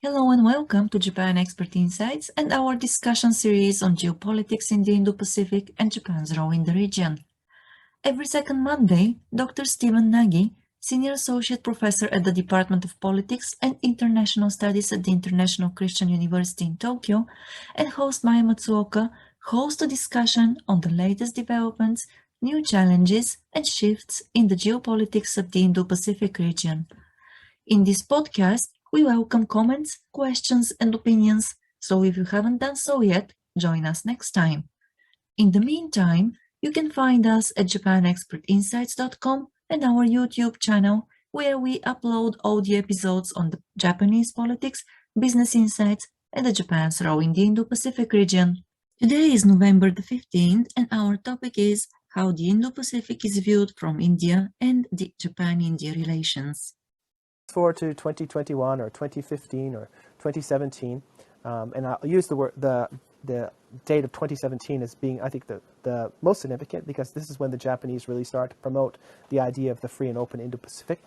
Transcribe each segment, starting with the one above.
Hello and welcome to Japan Expert Insights and our discussion series on geopolitics in the Indo-Pacific and Japan's role in the region. Every second Monday, Dr. Stephen Nagy, Senior Associate Professor at the Department of Politics and International Studies at the International Christian University in Tokyo, and host Maya Matsuoka host a discussion on the latest developments, new challenges, and shifts in the geopolitics of the Indo-Pacific region. In this podcast, we welcome comments, questions, and opinions, so if you haven't done so yet, join us next time. In the meantime, you can find us at japanexpertinsights.com and our YouTube channel, where we upload audio episodes on the Japanese politics, business insights, and the Japan's role in the Indo-Pacific region. Today is November the 15th, and our topic is how the Indo-Pacific is viewed from India and the Japan-India relations. Forward to 2021 or 2015 or 2017, and I'll use the date of 2017 as being, I think, the most significant, because this is when the Japanese really start to promote the idea of the free and open Indo-Pacific.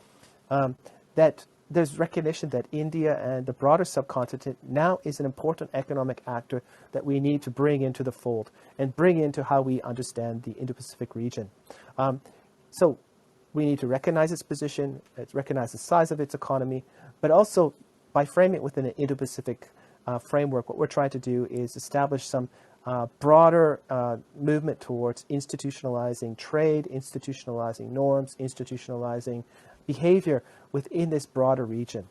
That there's recognition that India and the broader subcontinent now is an important economic actor that we need to bring into the fold and bring into how we understand the Indo-Pacific region. So we need to recognize its position, recognize the size of its economy, but also by framing it within an Indo-Pacific framework, what we're trying to do is establish some broader movement towards institutionalizing trade, institutionalizing norms, institutionalizing behavior within this broader region.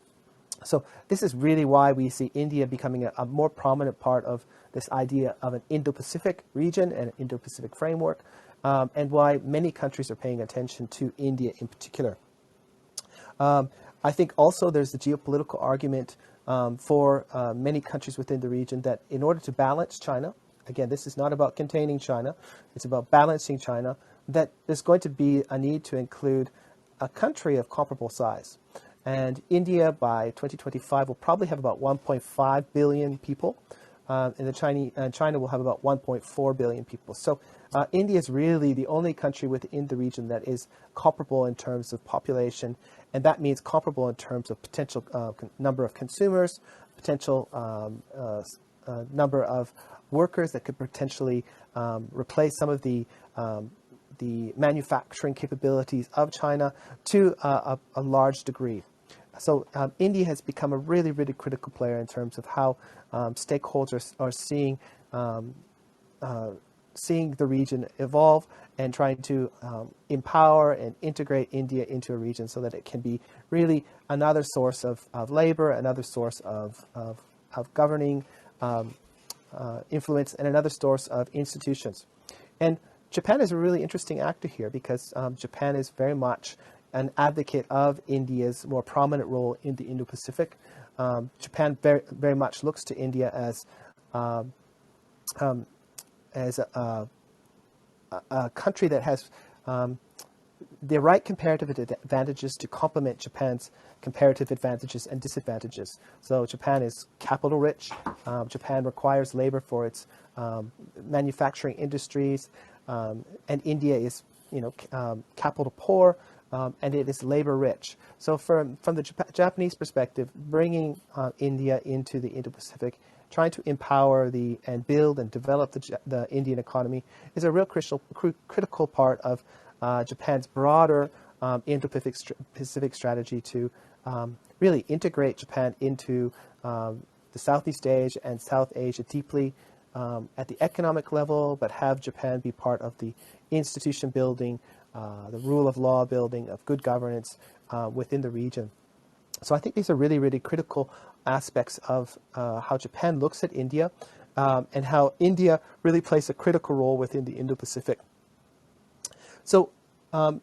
So this is really why we see India becoming a more prominent part of this idea of an Indo-Pacific region and an Indo-Pacific framework, and why many countries are paying attention to India in particular. I think also there's the geopolitical argument for many countries within the region that in order to balance China, again, this is not about containing China, it's about balancing China, that there's going to be a need to include a country of comparable size. And India by 2025 will probably have about 1.5 billion people, and China will have about 1.4 billion people. So India is really the only country within the region that is comparable in terms of population, and that means comparable in terms of potential number of consumers, potential number of workers that could potentially replace some of the manufacturing capabilities of China to a large degree. So India has become a really, really critical player in terms of how stakeholders are seeing the region evolve and trying to empower and integrate India into a region so that it can be really another source of labor, another source of governing influence, and another source of institutions. And Japan is a really interesting actor here, because Japan is very much an advocate of India's more prominent role in the Indo-Pacific. Japan very much looks to India as a country that has the right comparative advantages to complement Japan's comparative advantages and disadvantages. So Japan is capital rich. Japan requires labor for its manufacturing industries, and India is, capital poor. And it is labor rich. So from the Japanese perspective, bringing India into the Indo-Pacific, trying to empower and build and develop the Indian economy is a real critical part of Japan's broader Indo-Pacific strategy to really integrate Japan into the Southeast Asia and South Asia deeply at the economic level, but have Japan be part of the institution building, the rule of law building, of good governance within the region. So I think these are really, really critical aspects of how Japan looks at India, and how India really plays a critical role within the Indo-Pacific. So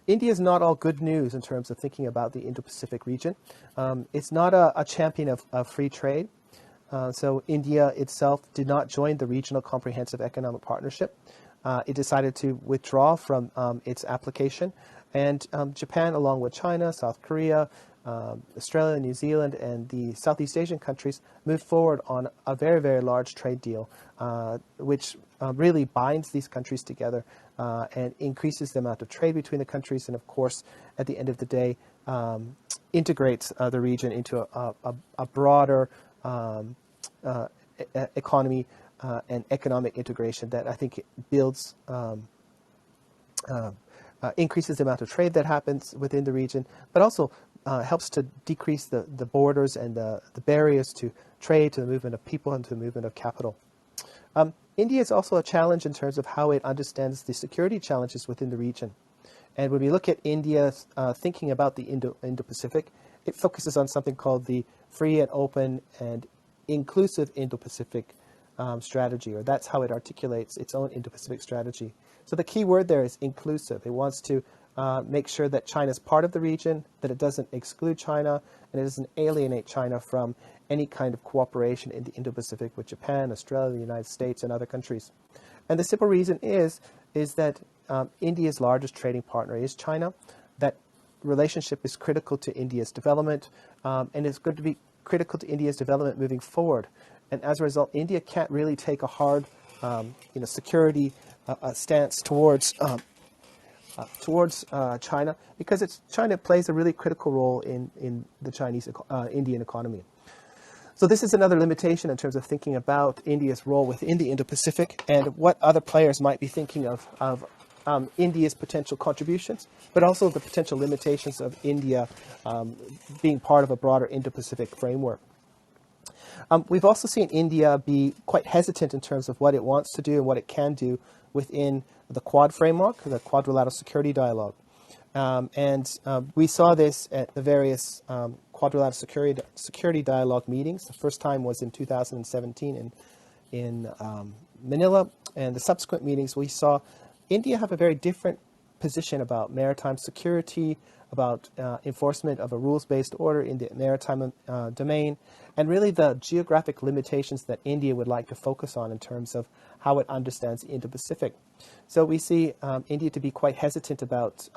India is not all good news in terms of thinking about the Indo-Pacific region. It's not a champion of free trade. So India itself did not join the Regional Comprehensive Economic Partnership. It decided to withdraw from its application, and Japan, along with China, South Korea, Australia, New Zealand, and the Southeast Asian countries, moved forward on a very, very large trade deal, which really binds these countries together and increases the amount of trade between the countries, and of course, at the end of the day, integrates the region into a broader economy and economic integration that I think builds increases the amount of trade that happens within the region, but also helps to decrease the borders and the barriers to trade, to the movement of people, and to the movement of capital. India is also a challenge in terms of how it understands the security challenges within the region. And when we look at India thinking about the Indo-Pacific, it focuses on something called the free and open and inclusive Indo-Pacific strategy, or that's how it articulates its own Indo-Pacific strategy. So the key word there is inclusive. It wants to make sure that China is part of the region, that it doesn't exclude China, and it doesn't alienate China from any kind of cooperation in the Indo-Pacific with Japan, Australia, the United States, and other countries. And the simple reason is that India's largest trading partner is China. That relationship is critical to India's development, and it's going to be critical to India's development moving forward. And as a result, India can't really take a hard, security stance towards China, because China plays a really critical role in the Indian economy. So this is another limitation in terms of thinking about India's role within the Indo-Pacific and what other players might be thinking of India's potential contributions, but also the potential limitations of India being part of a broader Indo-Pacific framework. We've also seen India be quite hesitant in terms of what it wants to do and what it can do within the Quad framework, the Quadrilateral Security Dialogue. We saw this at the various Quadrilateral Security Dialogue meetings. The first time was in 2017 in Manila, and the subsequent meetings we saw India have a very different position about maritime security, about enforcement of a rules-based order in the maritime domain, and really the geographic limitations that India would like to focus on in terms of how it understands the Indo-Pacific. So we see India to be quite hesitant about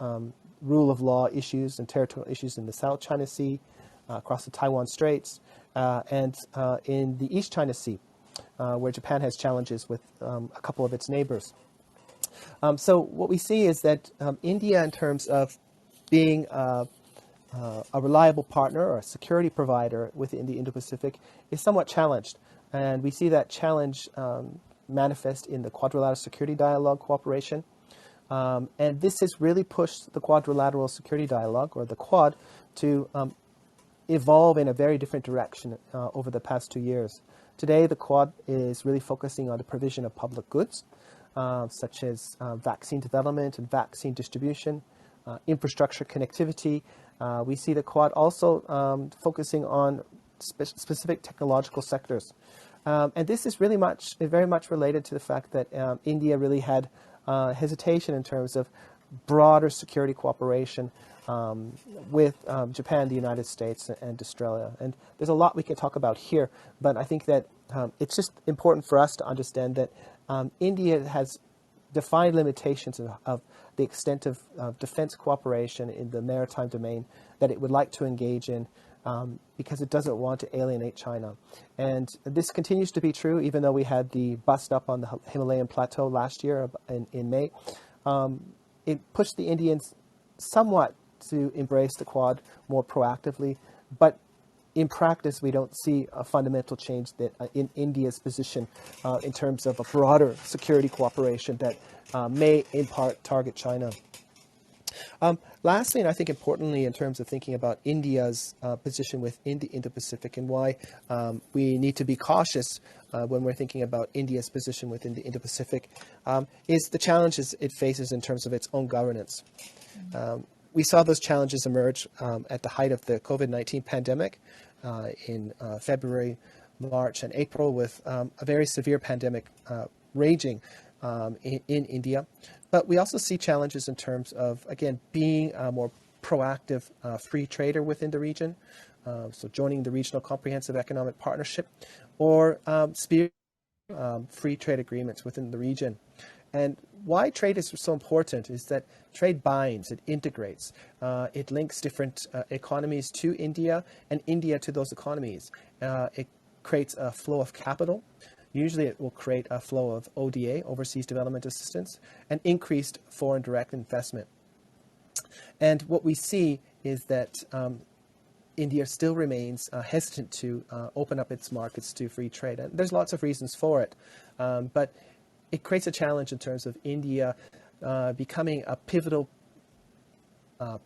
rule of law issues and territorial issues in the South China Sea, across the Taiwan Straits, and in the East China Sea, where Japan has challenges with a couple of its neighbors. So what we see is that India, in terms of being a reliable partner or a security provider within the Indo-Pacific, is somewhat challenged. And we see that challenge manifest in the Quadrilateral Security Dialogue cooperation. And this has really pushed the Quadrilateral Security Dialogue, or the Quad, to evolve in a very different direction over the past 2 years. Today, the Quad is really focusing on the provision of public goods, such as vaccine development and vaccine distribution, infrastructure connectivity. We see the Quad also focusing on specific technological sectors. And this is really very much related to the fact that India really had hesitation in terms of broader security cooperation with Japan, the United States, and Australia. And there's a lot we could talk about here, but I think that it's just important for us to understand that India has defined limitations of the extent of defense cooperation in the maritime domain that it would like to engage in, because it doesn't want to alienate China. And this continues to be true even though we had the bust up on the Himalayan plateau last year in May. It pushed the Indians somewhat to embrace the Quad more proactively, but in practice, we don't see a fundamental change in India's position in terms of a broader security cooperation that may in part target China. Lastly, and I think importantly, in terms of thinking about India's position within the Indo-Pacific and why we need to be cautious when we're thinking about India's position within the Indo-Pacific, is the challenges it faces in terms of its own governance. We saw those challenges emerge at the height of the COVID-19 pandemic in February, March, and April, with a very severe pandemic raging in India. But we also see challenges in terms of, again, being a more proactive free trader within the region, so joining the Regional Comprehensive Economic Partnership, or spearheading free trade agreements within the region. And why trade is so important is that trade binds, it integrates, it links different economies to India and India to those economies. It creates a flow of capital. Usually it will create a flow of ODA, overseas development assistance, and increased foreign direct investment. And what we see is that India still remains hesitant to open up its markets to free trade. And there's lots of reasons for it. But it creates a challenge in terms of India becoming a pivotal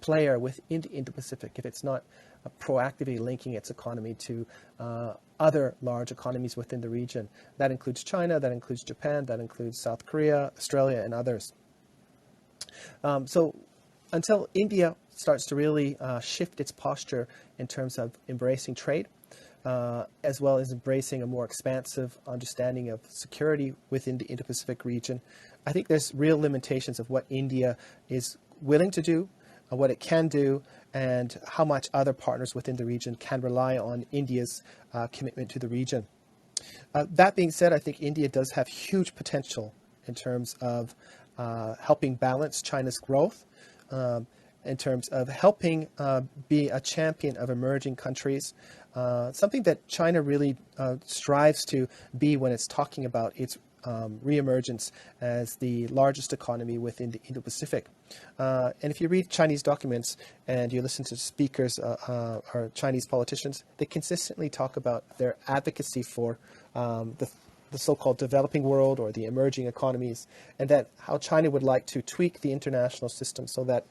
player within the Indo-Pacific if it's not proactively linking its economy to other large economies within the region. That includes China, that includes Japan, that includes South Korea, Australia, and others. So until India starts to really shift its posture in terms of embracing trade, as well as embracing a more expansive understanding of security within the Indo-Pacific region, I think there's real limitations of what India is willing to do, what it can do, and how much other partners within the region can rely on India's commitment to the region. That being said, I think India does have huge potential in terms of helping balance China's growth, in terms of helping be a champion of emerging countries, something that China really strives to be when it's talking about its reemergence as the largest economy within the Indo-Pacific. And if you read Chinese documents and you listen to speakers or Chinese politicians, they consistently talk about their advocacy for the so-called developing world or the emerging economies, and that how China would like to tweak the international system so that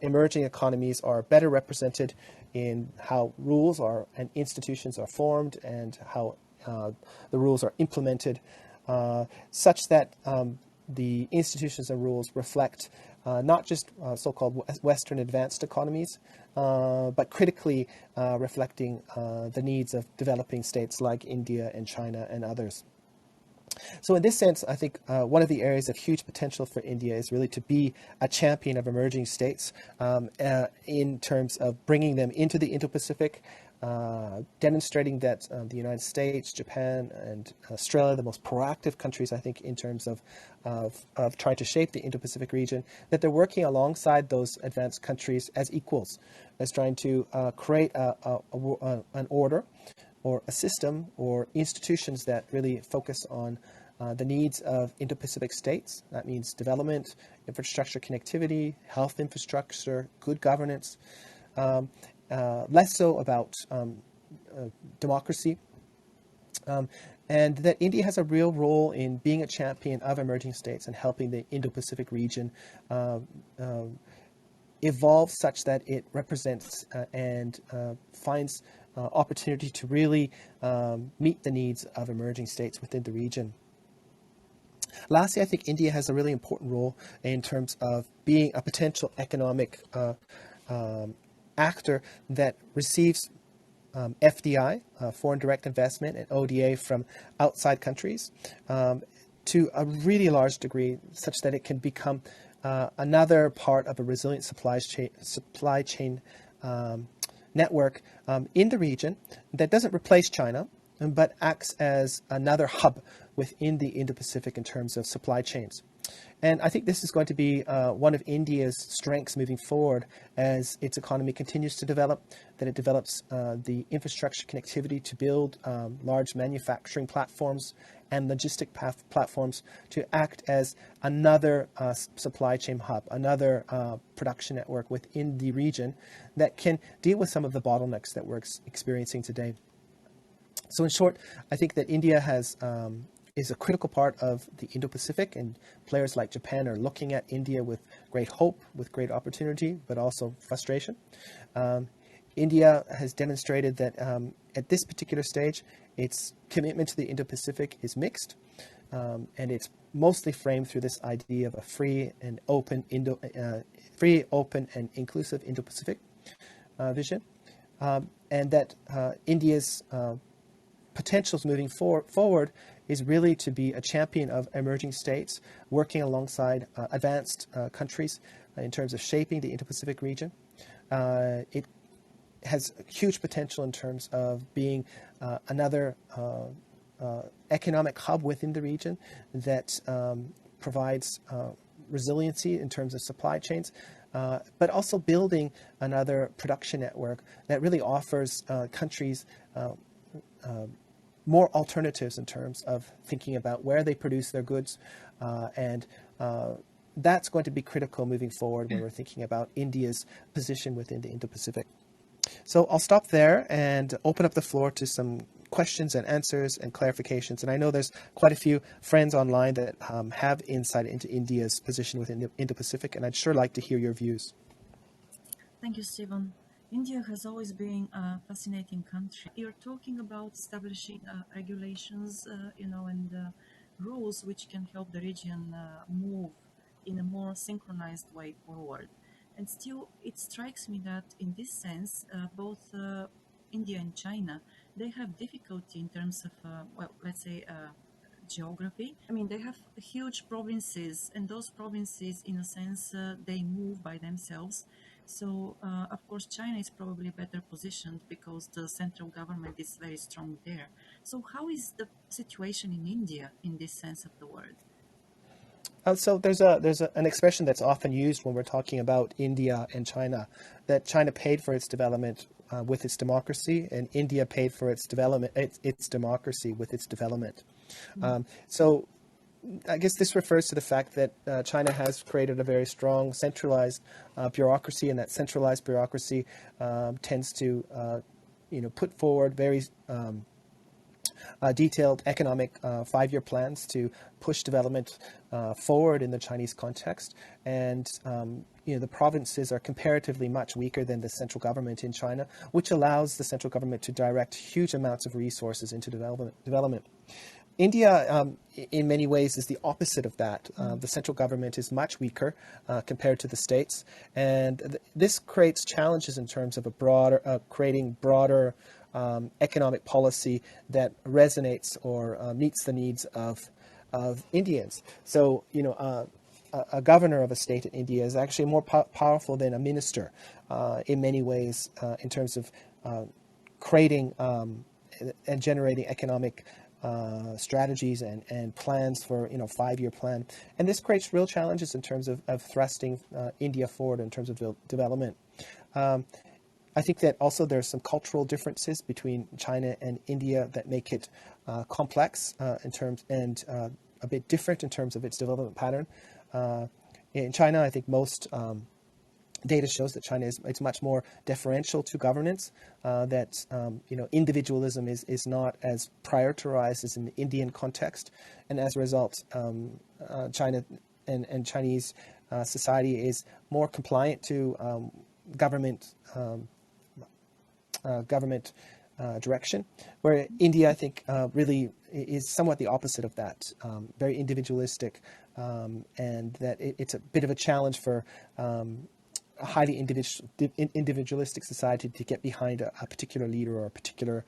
emerging economies are better represented in how rules are and institutions are formed and how the rules are implemented, such that the institutions and rules reflect not just so-called Western advanced economies, but critically reflecting the needs of developing states like India and China and others. So in this sense, I think one of the areas of huge potential for India is really to be a champion of emerging states in terms of bringing them into the Indo-Pacific, demonstrating that the United States, Japan, and Australia, the most proactive countries, I think, in terms of trying to shape the Indo-Pacific region, that they're working alongside those advanced countries as equals, as trying to create an order or a system or institutions that really focus on the needs of Indo-Pacific states. That means development, infrastructure connectivity, health infrastructure, good governance, less so about democracy. And that India has a real role in being a champion of emerging states and helping the Indo-Pacific region evolve such that it represents and finds opportunity to really meet the needs of emerging states within the region. Lastly, I think India has a really important role in terms of being a potential economic actor that receives FDI, foreign direct investment, and ODA from outside countries to a really large degree, such that it can become another part of a resilient supply chain network in the region that doesn't replace China, but acts as another hub within the Indo-Pacific in terms of supply chains. And I think this is going to be one of India's strengths moving forward as its economy continues to develop, that it develops the infrastructure connectivity to build large manufacturing platforms and logistic platforms to act as another supply chain hub, another production network within the region that can deal with some of the bottlenecks that we're experiencing today. So in short, I think that India is a critical part of the Indo-Pacific, and players like Japan are looking at India with great hope, with great opportunity, but also frustration. India has demonstrated that at this particular stage, its commitment to the Indo-Pacific is mixed, and it's mostly framed through this idea of a free, open, and inclusive Indo-Pacific vision, and that India's potentials moving forward is really to be a champion of emerging states, working alongside advanced countries in terms of shaping the Indo-Pacific region. It has huge potential in terms of being another economic hub within the region that provides resiliency in terms of supply chains, but also building another production network that really offers countries more alternatives in terms of thinking about where they produce their goods, and that's going to be critical moving forward when we're thinking about India's position within the Indo-Pacific. So I'll stop there and open up the floor to some questions and answers and clarifications. And I know there's quite a few friends online that have insight into India's position within the Indo-Pacific, and I'd sure like to hear your views. Thank you, Stephen. India has always been a fascinating country. You're talking about establishing regulations, and rules which can help the region move in a more synchronized way forward. And still, it strikes me that in this sense, both India and China, they have difficulty in terms of, well, let's say, geography. I mean, they have huge provinces, and those provinces, in a sense, they move by themselves. So, of course, China is probably better positioned because the central government is very strong there. So, how is the situation in India in this sense of the word? So an expression that's often used when we're talking about India and China, that China paid for its development with its democracy, and India paid for its development, its democracy with its development. So I guess this refers to the fact that China has created a very strong centralized bureaucracy, and that centralized bureaucracy tends to, put forward very detailed economic 5-year plans to push development forward in the Chinese context. And the provinces are comparatively much weaker than the central government in China, which allows the central government to direct huge amounts of resources into development. India, in many ways, is the opposite of that. The central government is much weaker compared to the states, and this creates challenges in terms of creating broader economic policy that resonates or meets the needs of Indians. So, a governor of a state in India is actually more powerful than a minister in many ways in terms of creating and generating economic strategies and plans for 5-year plan, and this creates real challenges in terms of thrusting India forward in terms of development. I think that also there's some cultural differences between China and India that make it complex in terms and a bit different in terms of its development pattern. In China, I think most data shows that China is much more deferential to governance, that individualism is not as prioritized as in the Indian context, and as a result, China and Chinese society is more compliant to government direction, where India, I think, really is somewhat the opposite of that, very individualistic, and that it's a bit of a challenge for a highly individualistic society to get behind a particular leader or a particular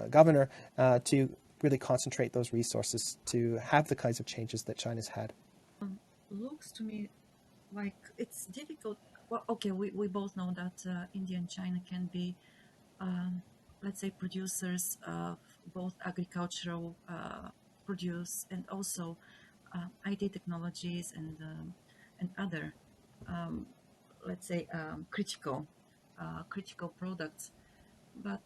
governor to really concentrate those resources to have the kinds of changes that China's had. Looks to me like it's difficult. Well, okay, we both know that India and China can be, let's say, producers of both agricultural produce and also IT technologies and other, um, let's say, critical products. But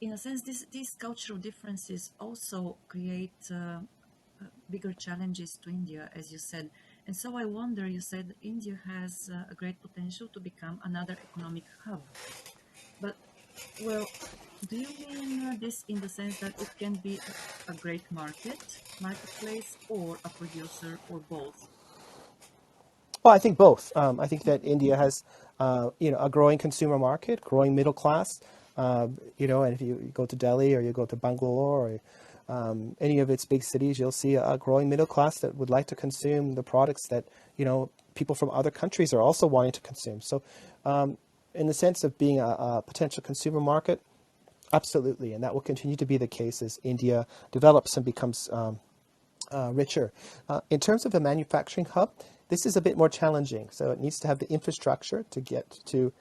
in a sense, these cultural differences also create bigger challenges to India, as you said. And so I wonder, you said India has a great potential to become another economic hub. But, well, do you mean this in the sense that it can be a great marketplace, or a producer, or both? Well, I think both. I think that India has, a growing consumer market, growing middle class. And if you go to Delhi or you go to Bangalore or any of its big cities, you'll see a growing middle class that would like to consume the products that people from other countries are also wanting to consume. So, in the sense of being a potential consumer market, absolutely, and that will continue to be the case as India develops and becomes richer. In terms of a manufacturing hub, this is a bit more challenging. So it needs to have the infrastructure to get to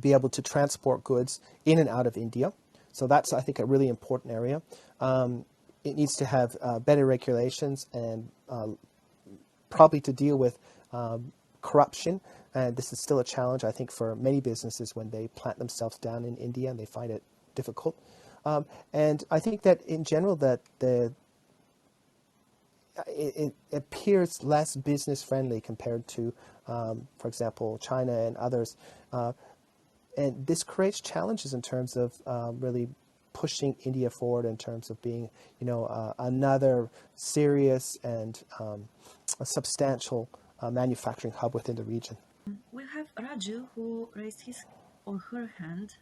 be able to transport goods in and out of India. So that's, I think, a really important area. It needs to have better regulations and probably to deal with corruption. And this is still a challenge, I think, for many businesses when they plant themselves down in India and they find it difficult. And I think that in general that it appears less business friendly compared to for example, China and others. And this creates challenges in terms of really pushing India forward in terms of being, another serious and a substantial manufacturing hub within the region. We have Raju who raised his or her hand.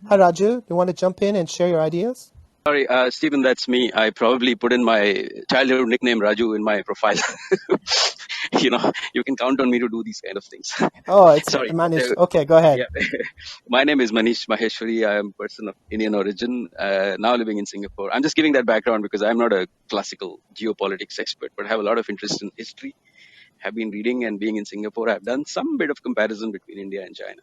Hi, Raju. You want to jump in and share your ideas? Sorry, Stephen, that's me. I probably put in my childhood nickname Raju in my profile. You can count on me to do these kind of things. Oh, it's Sorry. managed. Okay, go ahead. Yeah. My name is Manish Maheshwari. I am a person of Indian origin, now living in Singapore. I'm just giving that background because I'm not a classical geopolitics expert, but I have a lot of interest in history. Have been reading, and being in Singapore, I've done some bit of comparison between India and China.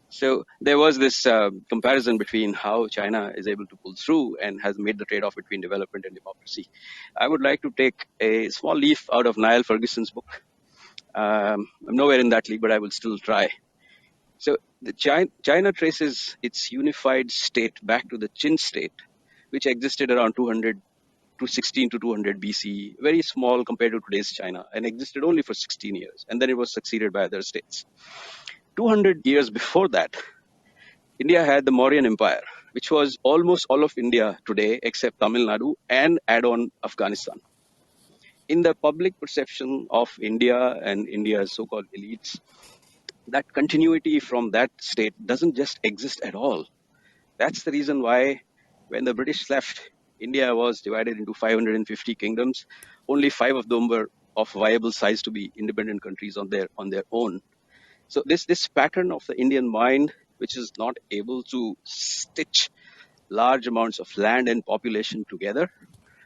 So there was this comparison between how China is able to pull through and has made the trade-off between development and democracy. I would like to take a small leaf out of Niall Ferguson's book. I'm nowhere in that league, but I will still try. So China traces its unified state back to the Qin state, which existed around 216 to 200 BC, very small compared to today's China, and existed only for 16 years. And then it was succeeded by other states. 200 years before that, India had the Mauryan Empire, which was almost all of India today except Tamil Nadu and add-on Afghanistan. In the public perception of India and India's so-called elites, that continuity from that state doesn't just exist at all. That's the reason why when the British left, India was divided into 550 kingdoms. Only 5 of them were of viable size to be independent countries on their own. So this pattern of the Indian mind, which is not able to stitch large amounts of land and population together,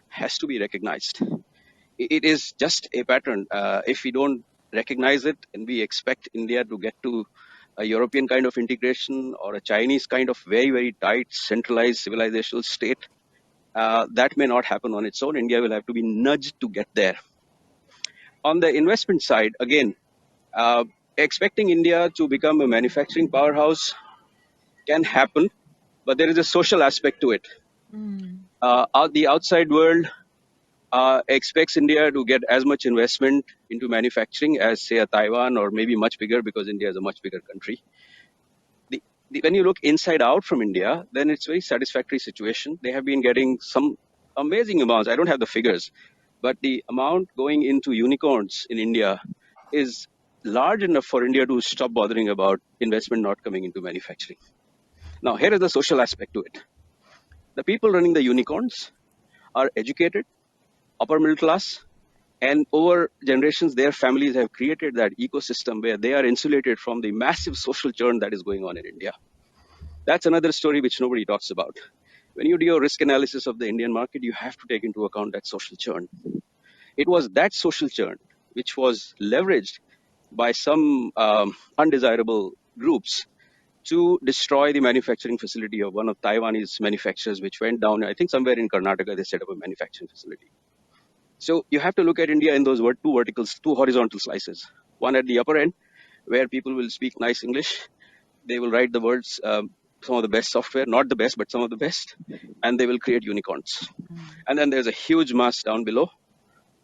has to be recognized. It is just a pattern. If we don't recognize it and we expect India to get to a European kind of integration or a Chinese kind of very, very tight, centralized civilizational state, that may not happen on its own. India will have to be nudged to get there. On the investment side, again, expecting India to become a manufacturing powerhouse can happen, but there is a social aspect to it. The outside world expects India to get as much investment into manufacturing as, say, a Taiwan, or maybe much bigger because India is a much bigger country. When you look inside out from India, then it's a very satisfactory situation. They have been getting some amazing amounts. I don't have the figures, but the amount going into unicorns in India is large enough for India to stop bothering about investment not coming into manufacturing. Now, here is the social aspect to it. The people running the unicorns are educated, upper middle class, and over generations, their families have created that ecosystem where they are insulated from the massive social churn that is going on in India. That's another story which nobody talks about. When you do your risk analysis of the Indian market, you have to take into account that social churn. It was that social churn which was leveraged by some undesirable groups to destroy the manufacturing facility of one of Taiwanese manufacturers, which went down, I think somewhere in Karnataka, they set up a manufacturing facility. So you have to look at India in those two horizontal slices. One at the upper end, where people will speak nice English. They will write the words, some of the best software, not the best, but some of the best, and they will create unicorns. And then there's a huge mass down below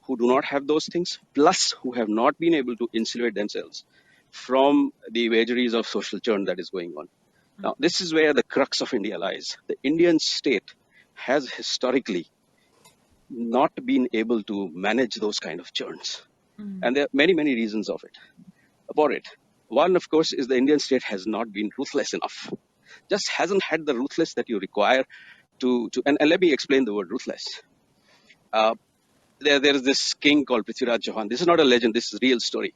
who do not have those things, plus who have not been able to insulate themselves from the vagaries of social churn that is going on. Now, this is where the crux of India lies. The Indian state has historically not been able to manage those kind of churns. And there are many, many reasons for it. One, of course, is the Indian state has not been ruthless enough. Just hasn't had the ruthless that you require and let me explain the word ruthless. There is this king called Prithviraj Chauhan. This is not a legend. This is real story,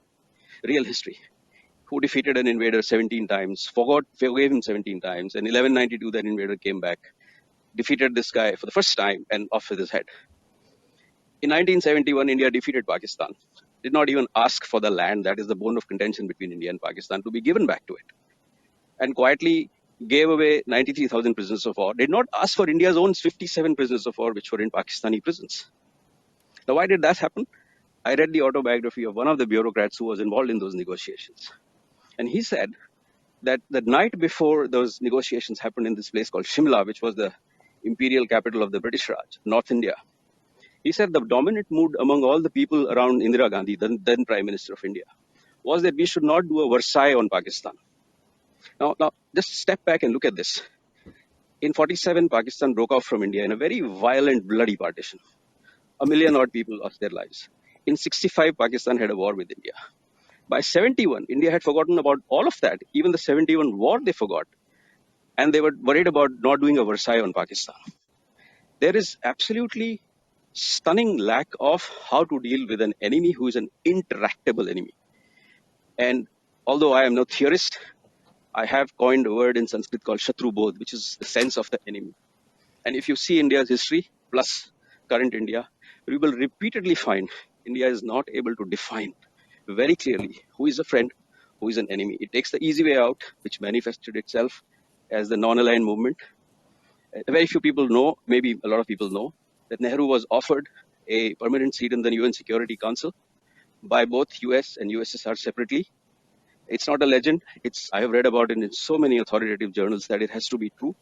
real history. Who defeated an invader 17 times, forgave him 17 times. And 1192, that invader came back, defeated this guy for the first time, and off with his head. In 1971, India defeated Pakistan. Did not even ask for the land, that is the bone of contention between India and Pakistan, to be given back to it. And quietly gave away 93,000 prisoners of war. Did not ask for India's own 57 prisoners of war, which were in Pakistani prisons. Now, why did that happen? I read the autobiography of one of the bureaucrats who was involved in those negotiations. And he said that the night before those negotiations happened in this place called Shimla, which was the imperial capital of the British Raj, North India, he said the dominant mood among all the people around Indira Gandhi, then Prime Minister of India, was that we should not do a Versailles on Pakistan. Now, just step back and look at this. In 47, Pakistan broke off from India in a very violent, bloody partition. 1 million odd people lost their lives. In 65, Pakistan had a war with India. By 71, India had forgotten about all of that. Even the 71 war they forgot. And they were worried about not doing a Versailles on Pakistan. There is absolutely stunning lack of how to deal with an enemy who is an intractable enemy. And although I am no theorist, I have coined a word in Sanskrit called Shatru Bodh, which is the sense of the enemy. And if you see India's history plus current India, we will repeatedly find India is not able to define very clearly who is a friend, who is an enemy. It takes the easy way out, which manifested itself as the non-aligned movement. Very few people know, maybe a lot of people know, that Nehru was offered a permanent seat in the UN Security Council by both US and USSR separately. It's not a legend. I have read about it in so many authoritative journals that it has to be true.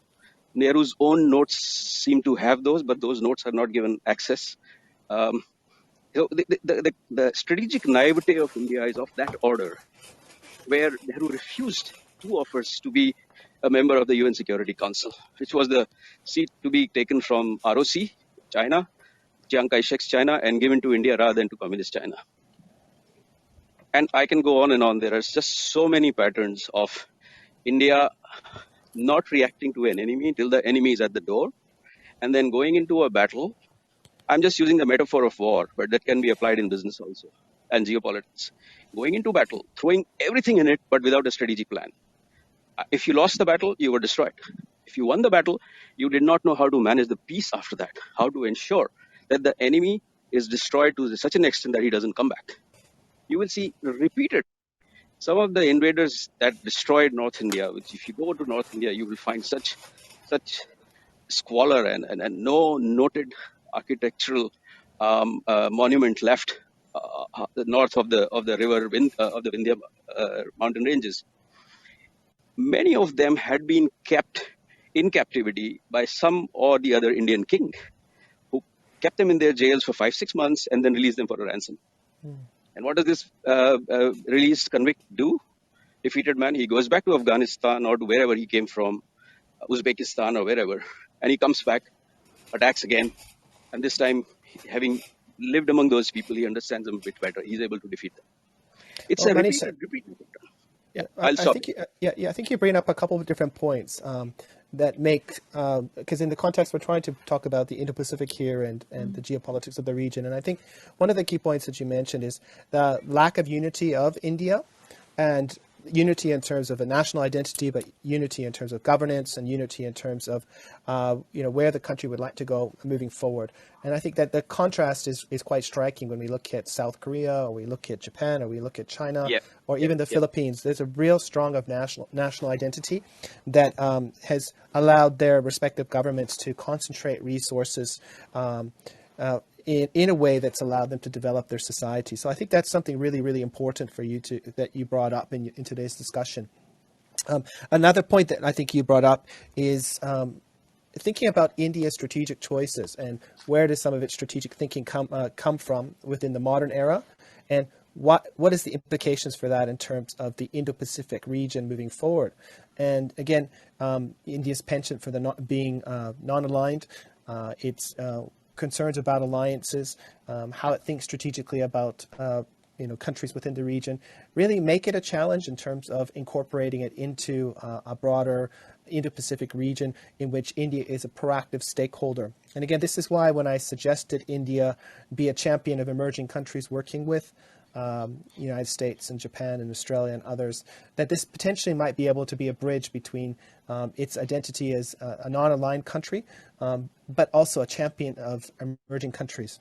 Nehru's own notes seem to have those, but those notes are not given access. The strategic naivete of India is of that order, where Nehru refused two offers to be a member of the UN Security Council, which was the seat to be taken from ROC, China, Chiang Kai-shek's China, and given to India rather than to Communist China. And I can go on and on. There are just so many patterns of India not reacting to an enemy till the enemy is at the door, and then going into a battle. I'm just using the metaphor of war, but that can be applied in business also and geopolitics. Going into battle, throwing everything in it, but without a strategic plan. If you lost the battle, you were destroyed. If you won the battle, you did not know how to manage the peace after that, how to ensure that the enemy is destroyed to such an extent that he doesn't come back. You will see repeated. Some of the invaders that destroyed North India, which if you go to North India, you will find such squalor and no noted architectural monument left north of the river of the Vindhya mountain ranges. Many of them had been kept in captivity by some or the other Indian king, who kept them in their jails for 5-6 months and then released them for a ransom. And what does this released convict do? Defeated man, he goes back to Afghanistan or to wherever he came from, Uzbekistan or wherever, and he comes back, attacks again, and this time, having lived among those people, he understands them a bit better. He's able to defeat them. It's Well, a Manish, repeated. Yeah, I'll I stop. think I think you bring up a couple of different points that make because in the context we're trying to talk about the Indo-Pacific here and the geopolitics of the region, and I think one of the key points that you mentioned is the lack of unity of India, and unity in terms of a national identity, but unity in terms of governance and unity in terms of where the country would like to go moving forward. And I think that the contrast is quite striking when we look at South Korea, or we look at Japan, or we look at China, or even the Philippines. There's a real strong of national identity that has allowed their respective governments to concentrate resources in a way that's allowed them to develop their society. So I think that's something really, really important for you that you brought up in today's discussion. Another point that I think you brought up is thinking about India's strategic choices and where does some of its strategic thinking come from within the modern era, and what is the implications for that in terms of the Indo-Pacific region moving forward. And again, India's penchant for being non-aligned, its concerns about alliances, how it thinks strategically about countries within the region, really make it a challenge in terms of incorporating it into a broader Indo-Pacific region in which India is a proactive stakeholder. And again, this is why when I suggested India be a champion of emerging countries working with United States and Japan and Australia and others, that this potentially might be able to be a bridge between its identity as a non-aligned country, but also a champion of emerging countries.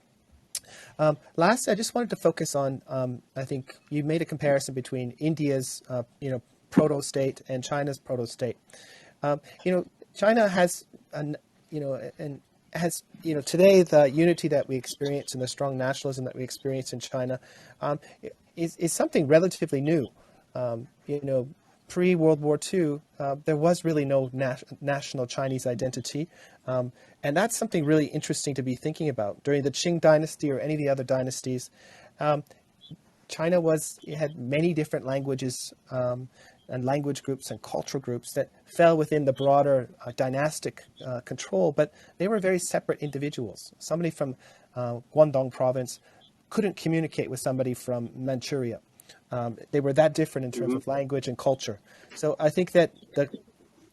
Last, I just wanted to focus on, I think you made a comparison between India's, proto-state and China's proto-state. China has, today the unity that we experience and the strong nationalism that we experience in China is something relatively new. Pre-World War II, there was really no national Chinese identity. And that's something really interesting to be thinking about. During the Qing dynasty or any of the other dynasties, China had many different languages and language groups and cultural groups that fell within the broader dynastic control, but they were very separate individuals. Somebody from Guangdong province couldn't communicate with somebody from Manchuria. They were that different in terms of language and culture. So I think that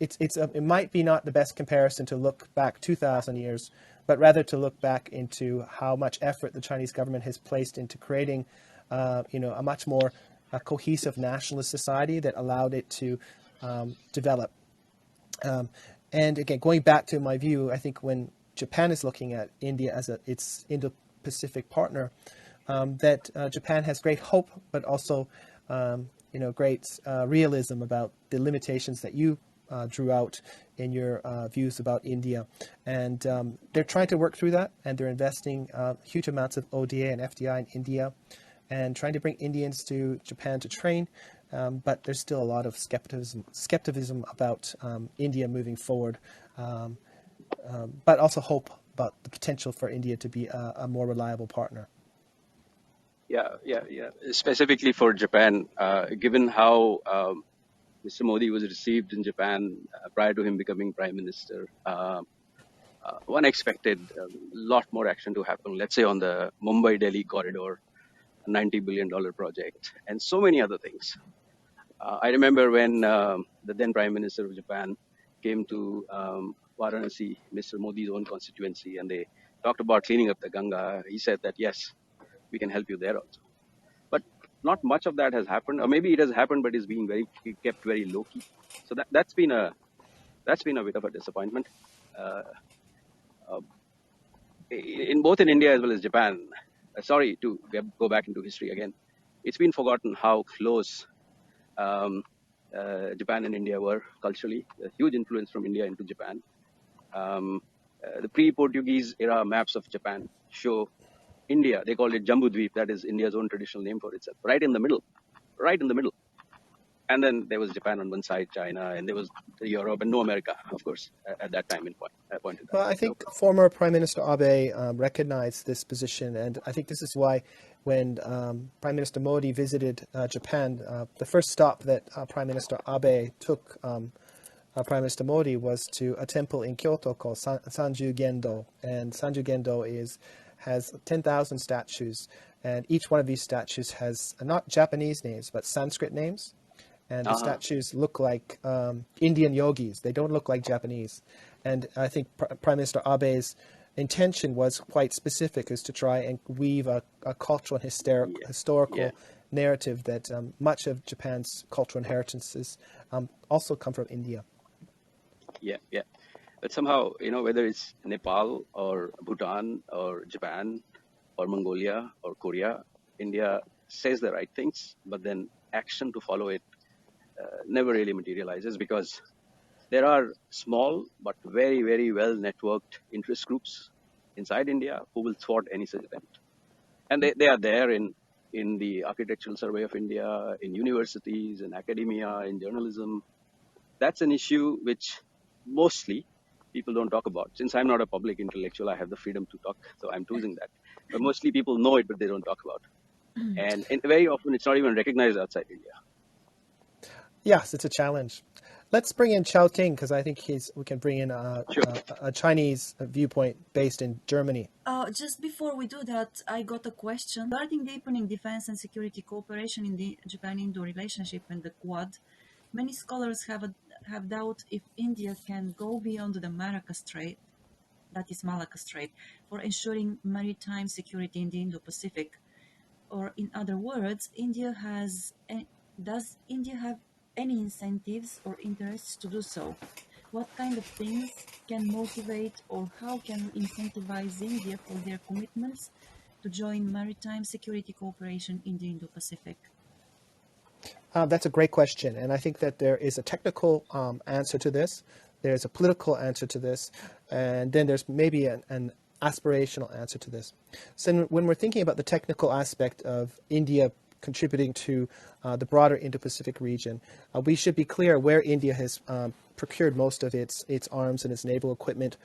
it might be not the best comparison to look back 2,000 years, but rather to look back into how much effort the Chinese government has placed into creating a much more cohesive nationalist society that allowed it to develop. And again, going back to my view, I think when Japan is looking at India as its Indo-Pacific partner, that Japan has great hope, but also great realism about the limitations that you drew out in your views about India. And they're trying to work through that, and they're investing huge amounts of ODA and FDI in India, and trying to bring Indians to Japan to train. But there's still a lot of skepticism about India moving forward, but also hope about the potential for India to be a more reliable partner. Yeah. Specifically for Japan, given how Mr. Modi was received in Japan prior to him becoming prime minister, one expected a lot more action to happen, let's say on the Mumbai-Delhi corridor, a $90 billion project, and so many other things. I remember when the then Prime Minister of Japan came to Varanasi, Mr. Modi's own constituency, and they talked about cleaning up the Ganga. He said that, yes, we can help you there also. But not much of that has happened, or maybe it has happened, but it's being kept very low key. So that's been a bit of a disappointment. In both in India as well as Japan. Sorry to go back into history again. It's been forgotten how close Japan and India were culturally. A huge influence from India into Japan. The pre-Portuguese era maps of Japan show India, they call it Jambudweep, that is India's own traditional name for itself, right in the middle. And then there was Japan on one side, China, and there was Europe, and no America, of course, at that time in point in time. Well, I think former Prime Minister Abe recognized this position, and I think this is why when Prime Minister Modi visited Japan, the first stop that Prime Minister Abe took Prime Minister Modi was to a temple in Kyoto called Sanju Gendo, and Sanju Gendo has 10,000 statues, and each one of these statues has not Japanese names, but Sanskrit names. And the statues look like Indian yogis. They don't look like Japanese. And I think Prime Minister Abe's intention was quite specific, is to try and weave a cultural and historical narrative that much of Japan's cultural inheritances also come from India. Yeah. But somehow, whether it's Nepal or Bhutan or Japan or Mongolia or Korea, India says the right things, but then action to follow it never really materializes, because there are small but very, very well networked interest groups inside India who will thwart any such attempt. And they are there in the Architectural Survey of India, in universities, in academia, in journalism. That's an issue which mostly people don't talk about. Since I'm not a public intellectual, I have the freedom to talk, so I'm choosing that. But mostly people know it, but they don't talk about it. And very often it's not even recognized outside India. Yes, it's a challenge. Let's bring in Chao Ting, because I think we can bring in a Chinese viewpoint based in Germany. Just before we do that, I got a question regarding deepening defense and security cooperation in the Japan-Indo relationship and the Quad. Many scholars have doubt if India can go beyond the Malacca Strait, that is Malacca Strait, for ensuring maritime security in the Indo-Pacific. Or in other words, does India have any incentives or interests to do so? What kind of things can motivate, or how can we incentivize India for their commitments to join maritime security cooperation in the Indo-Pacific? That's a great question, and I think that there is a technical answer to this, there's a political answer to this, and then there's maybe an aspirational answer to this. So when we're thinking about the technical aspect of India contributing to the broader Indo-Pacific region, we should be clear where India has procured most of its arms and its naval equipment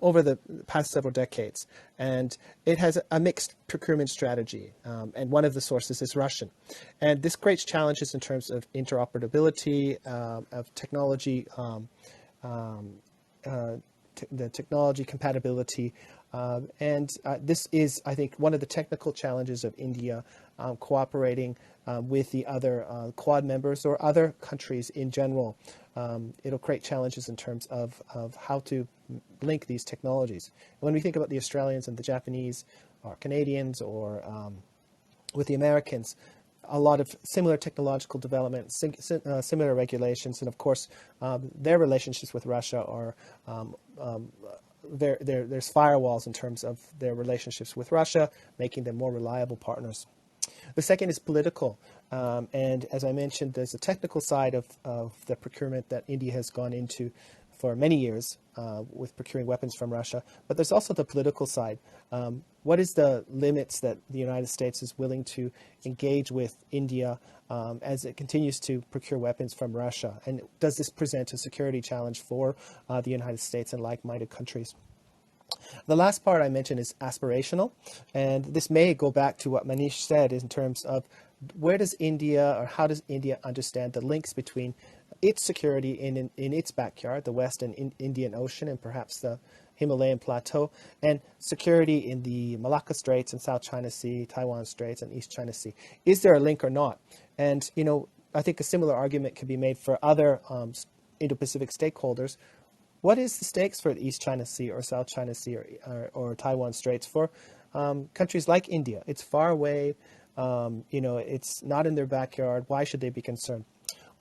over the past several decades. And it has a mixed procurement strategy. And one of the sources is Russian. And this creates challenges in terms of interoperability, of technology, the technology compatibility. This is, I think, one of the technical challenges of India cooperating with the other Quad members or other countries in general. It'll create challenges in terms of how to link these technologies. When we think about the Australians and the Japanese or Canadians or with the Americans, a lot of similar technological development, similar regulations, and of course, their relationships with Russia are there's firewalls in terms of their relationships with Russia, making them more reliable partners. The second is political, and as I mentioned, there's a technical side of the procurement that India has gone into for many years with procuring weapons from Russia, but there's also the political side. What is the limits that the United States is willing to engage with India as it continues to procure weapons from Russia? And does this present a security challenge for the United States and like-minded countries? The last part I mentioned is aspirational, and this may go back to what Manish said in terms of where does India or how does India understand the links between its security in its backyard, the West and Indian Ocean and perhaps the Himalayan Plateau, and security in the Malacca Straits and South China Sea, Taiwan Straits and East China Sea. Is there a link or not? And, I think a similar argument could be made for other Indo-Pacific stakeholders. What is the stakes for the East China Sea or South China Sea or Taiwan Straits for countries like India? It's far away, it's not in their backyard. Why should they be concerned?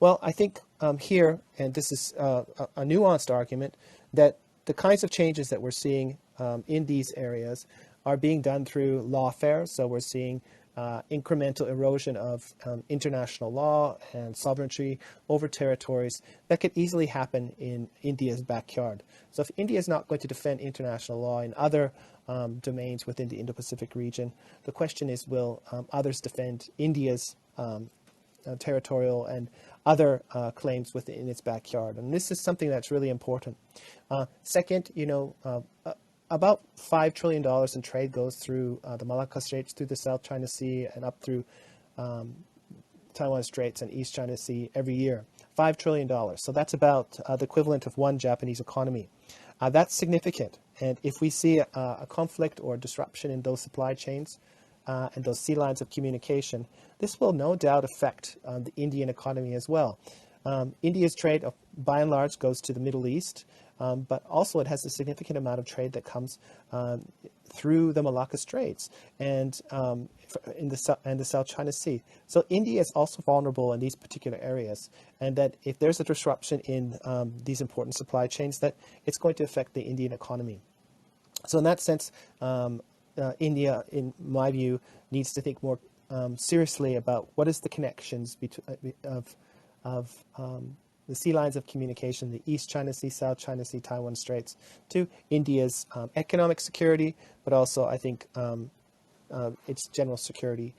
Well, I think here, and this is a nuanced argument, that the kinds of changes that we're seeing in these areas are being done through lawfare. So we're seeing incremental erosion of international law and sovereignty over territories that could easily happen in India's backyard. So if India is not going to defend international law in other domains within the Indo-Pacific region, the question is, will others defend India's territorial and other claims within its backyard? And this is something that's really important. Second, about $5 trillion in trade goes through the Malacca Straits, through the South China Sea, and up through Taiwan Straits and East China Sea every year. $5 trillion. So that's about the equivalent of one Japanese economy. That's significant. And if we see a conflict or disruption in those supply chains and those sea lines of communication, this will no doubt affect the Indian economy as well. India's trade, by and large, goes to the Middle East, but also it has a significant amount of trade that comes through the Malacca Straits and in the South China Sea. So India is also vulnerable in these particular areas, and that if there's a disruption in these important supply chains, that it's going to affect the Indian economy. So in that sense, India, in my view, needs to think more seriously about what is the connections of the sea lines of communication, the East China Sea, South China Sea, Taiwan Straits, to India's economic security, but also, I think, its general security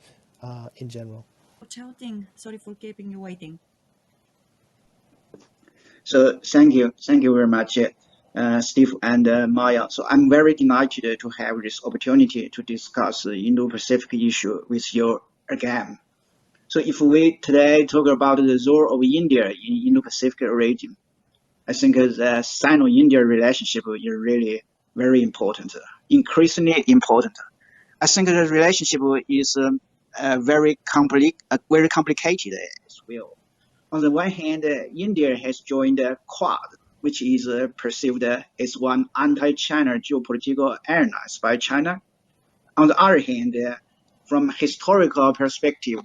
in general. Shouting, sorry for keeping you waiting. So thank you very much, Steve and Maya. So I'm very delighted to have this opportunity to discuss the Indo-Pacific issue with you again. So if we today talk about the role of India in Indo-Pacific region, I think the Sino-India relationship is really very important, increasingly important. I think the relationship is very complicated as well. On the one hand, India has joined Quad, which is perceived as one anti-China geopolitical alliance by China. On the other hand, from historical perspective,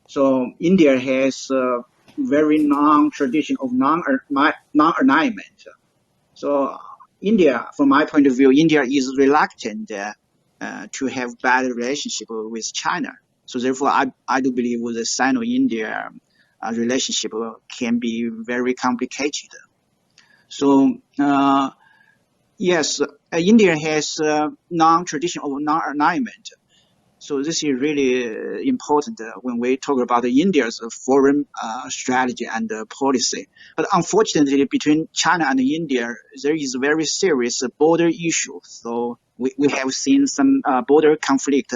so India has a very long tradition of non-alignment. So India, from my point of view, India is reluctant to have bad relationship with China. So therefore, I do believe the Sino-India relationship can be very complicated. So yes, India has long tradition of non-alignment. So this is really important when we talk about India's foreign strategy and policy. But unfortunately, between China and India, there is a very serious border issue. So we have seen some border conflict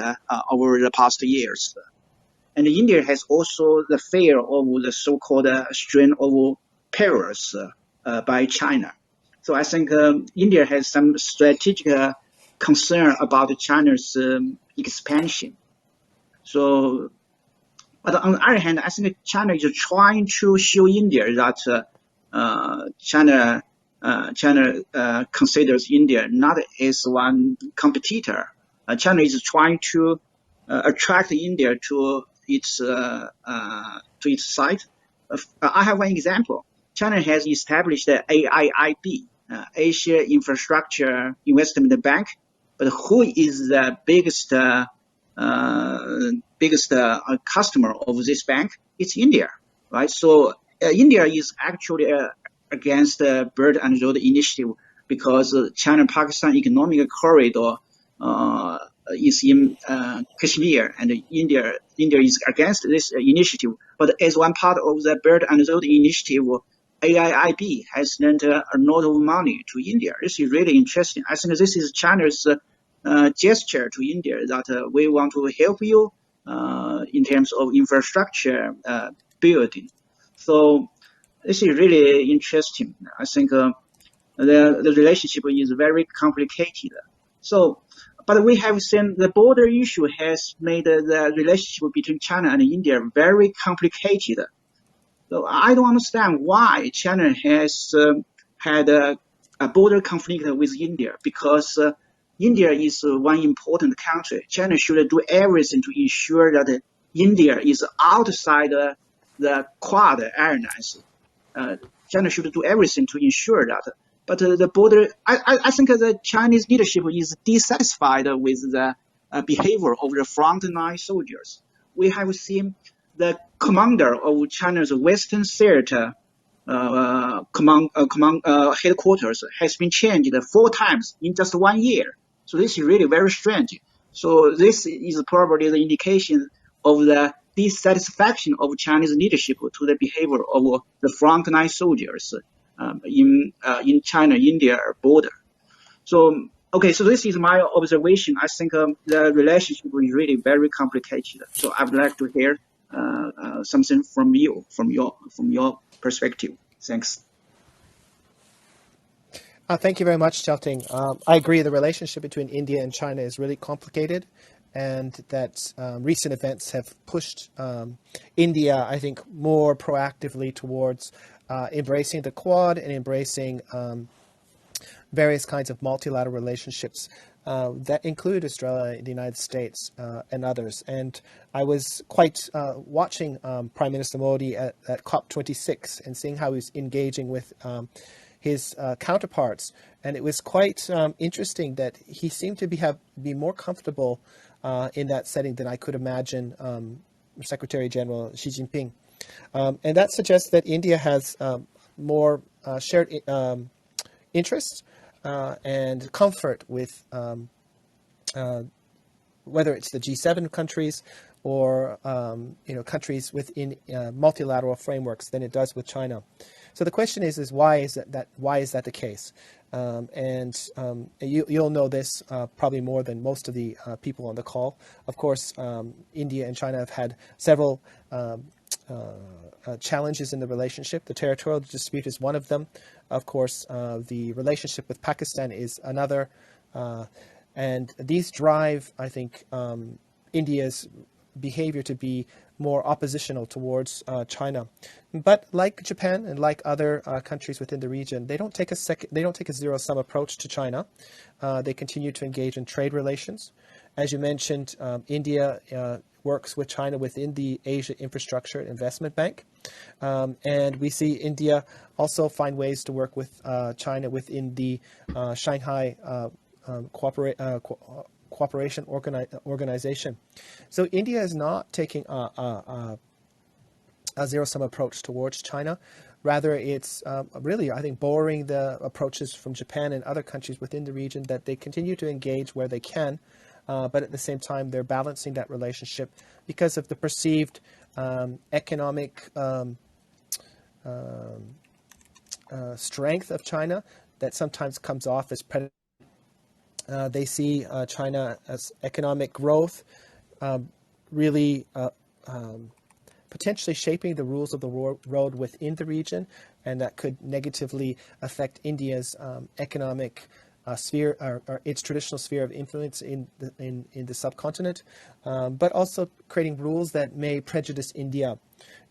over the past years. And India has also the fear of the so-called strain of perils by China. So I think India has some strategic concern about China's expansion. So, but on the other hand, I think China is trying to show India that China considers India not as one competitor. China is trying to attract India to its side. I have one example. China has established the AIIB, Asia Infrastructure Investment Bank, but who is the biggest customer of this bank? It's India, right? So India is actually against the Belt and Road Initiative because China-Pakistan Economic Corridor is in Kashmir, and India is against this initiative. But as one part of the Belt and Road Initiative, AIIB has lent a lot of money to India. This is really interesting. I think this is China's gesture to India that we want to help you in terms of infrastructure building. So this is really interesting. I think the relationship is very complicated. So, but we have seen the border issue has made the relationship between China and India very complicated. So I don't understand why China has had a border conflict with India, because India is one important country. China should do everything to ensure that India is outside the Quad alliance. China should do everything to ensure that. But the border, I think the Chinese leadership is dissatisfied with the behavior of the frontline soldiers. We have seen the commander of China's Western Theater headquarters has been changed 4 times in just 1 year. So this is really very strange. So this is probably the indication of the dissatisfaction of Chinese leadership to the behavior of the frontline soldiers in China-India border. So, okay, so this is my observation. I think the relationship is really very complicated. So I would like to hear something from you, from your perspective. Thanks. Thank you very much, Xiaoting. I agree the relationship between India and China is really complicated, and that recent events have pushed India, I think, more proactively towards embracing the Quad and embracing various kinds of multilateral relationships that include Australia, the United States, and others. And I was quite watching Prime Minister Modi at COP26 and seeing how he's engaging with his counterparts. And it was quite interesting that he seemed to be more comfortable in that setting than I could imagine Secretary General Xi Jinping. And that suggests that India has more shared interests and comfort with whether it's the G7 countries or countries within multilateral frameworks than it does with China. So the question is why is that the case? You'll know this probably more than most of the people on the call. Of course, India and China have had several challenges in the relationship. The territorial dispute is one of them. Of course, the relationship with Pakistan is another. And these drive, I think, India's behavior to be more oppositional towards China. But like Japan and like other countries within the region, they don't take a zero-sum approach to China. They continue to engage in trade relations. As you mentioned, India works with China within the Asia Infrastructure Investment Bank. And we see India also find ways to work with China within the Shanghai Cooperation Organization. So India is not taking a zero-sum approach towards China. Rather, it's really, I think, borrowing the approaches from Japan and other countries within the region, that they continue to engage where they can but at the same time, they're balancing that relationship because of the perceived economic strength of China that sometimes comes off as predatory. They see China as economic growth really potentially shaping the rules of the road within the region, and that could negatively affect India's economic sphere, or its traditional sphere of influence in the subcontinent, but also creating rules that may prejudice India.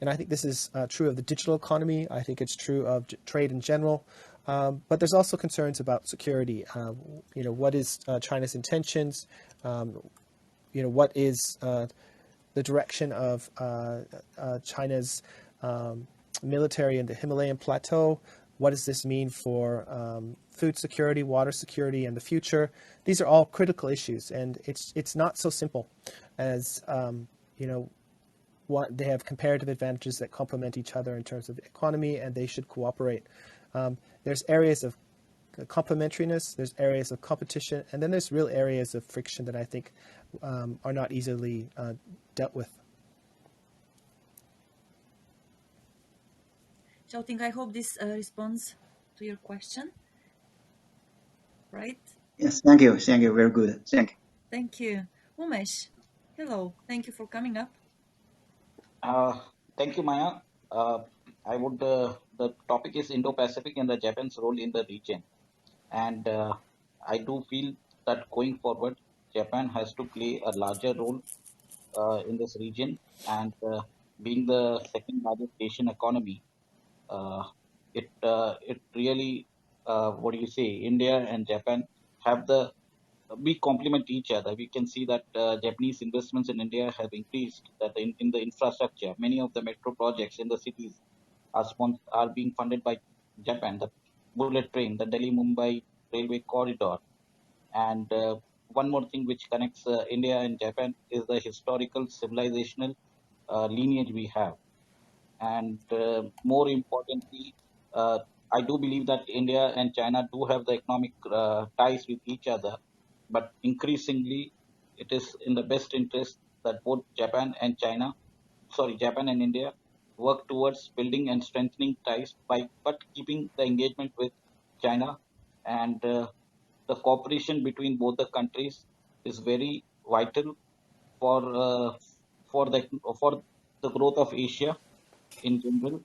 And I think this is true of the digital economy. I think it's true of trade in general. But there's also concerns about security. What is China's intentions? What is the direction of China's military in the Himalayan plateau? What does this mean for food security, water security in the future? These are all critical issues, and it's not so simple as they have comparative advantages that complement each other in terms of economy, and they should cooperate. There's areas of complementariness, there's areas of competition, and then there's real areas of friction that I think are not easily dealt with. Xiaoting, I hope this responds to your question. Right? Yes, thank you. Thank you. Very good. Thank you. Thank you. Umesh, hello. Thank you for coming up. Thank you, Maya. The topic is Indo-Pacific and the Japan's role in the region. And I do feel that going forward, Japan has to play a larger role in this region. And being the second largest Asian economy, it really, India and Japan have we complement each other. We can see that Japanese investments in India have increased. That in the infrastructure, many of the metro projects in the cities are being funded by Japan. The bullet train, the Delhi-Mumbai railway corridor, and one more thing which connects India and Japan is the historical civilizational lineage we have. And more importantly, I do believe that India and China do have the economic ties with each other, but increasingly it is in the best interest that both Japan and India work towards building and strengthening ties but keeping the engagement with China, and the cooperation between both the countries is very vital for the growth of Asia in general,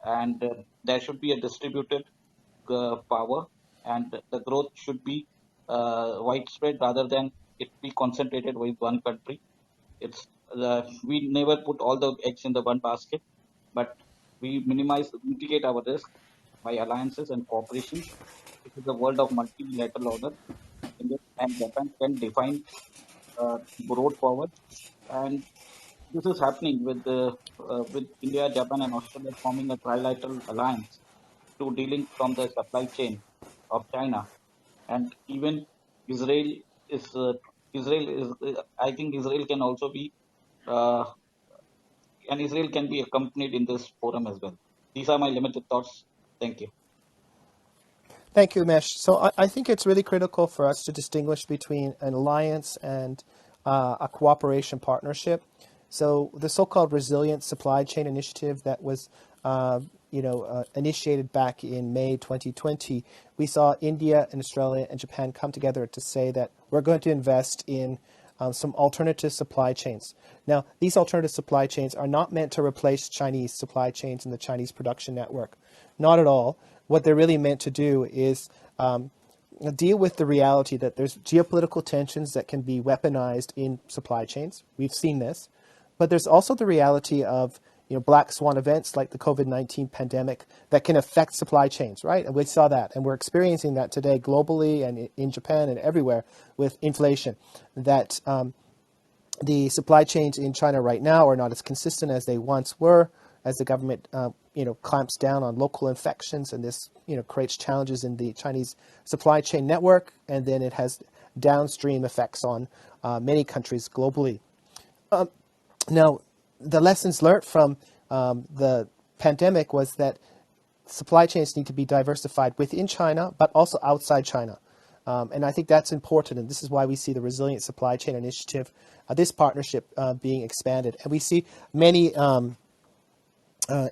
and there should be a distributed power, and the growth should be widespread rather than it be concentrated with one country. We never put all the eggs in the one basket, but we mitigate our risk by alliances and cooperations. This is the world of multilateral order, and Japan can define road forward. And this is happening with India, Japan, and Australia forming a trilateral alliance to dealing from the supply chain of China, and even Israel is. I think Israel can also be, and Israel can be accompanied in this forum as well. These are my limited thoughts. Thank you. Thank you, Umesh. So I think it's really critical for us to distinguish between an alliance and a cooperation partnership. So the so-called Resilient Supply Chain Initiative that was initiated back in May 2020, we saw India and Australia and Japan come together to say that we're going to invest in some alternative supply chains. Now, these alternative supply chains are not meant to replace Chinese supply chains and the Chinese production network. Not at all. What they're really meant to do is deal with the reality that there's geopolitical tensions that can be weaponized in supply chains. We've seen this. But there's also the reality of black swan events like the COVID-19 pandemic that can affect supply chains, right? And we saw that, and we're experiencing that today globally and in Japan and everywhere with inflation, that the supply chains in China right now are not as consistent as they once were, as the government clamps down on local infections, and this creates challenges in the Chinese supply chain network, and then it has downstream effects on many countries globally. Now, the lessons learned from the pandemic was that supply chains need to be diversified within China, but also outside China. And I think that's important, and this is why we see the Resilient Supply Chain Initiative, this partnership being expanded. And we see many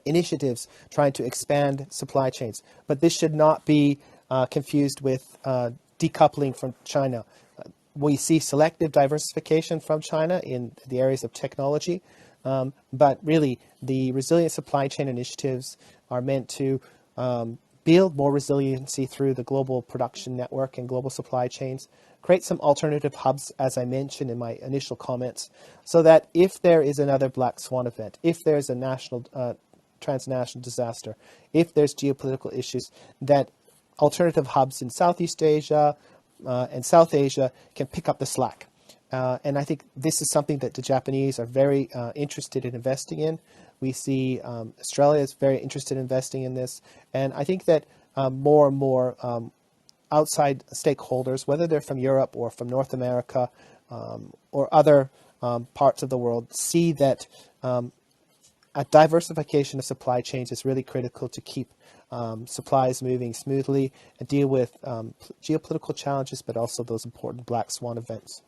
initiatives trying to expand supply chains, but this should not be confused with decoupling from China. We see selective diversification from China in the areas of technology, but really the resilient supply chain initiatives are meant to build more resiliency through the global production network and global supply chains, create some alternative hubs, as I mentioned in my initial comments, so that if there is another black swan event, if there's a national, transnational disaster, if there's geopolitical issues, that alternative hubs in Southeast Asia and South Asia can pick up the slack. And I think this is something that the Japanese are very interested in investing in. We see Australia is very interested in investing in this. And I think that more and more outside stakeholders, whether they're from Europe or from North America or other parts of the world, see that a diversification of supply chains is really critical to keep supplies moving smoothly and deal with geopolitical challenges, but also those important black swan events.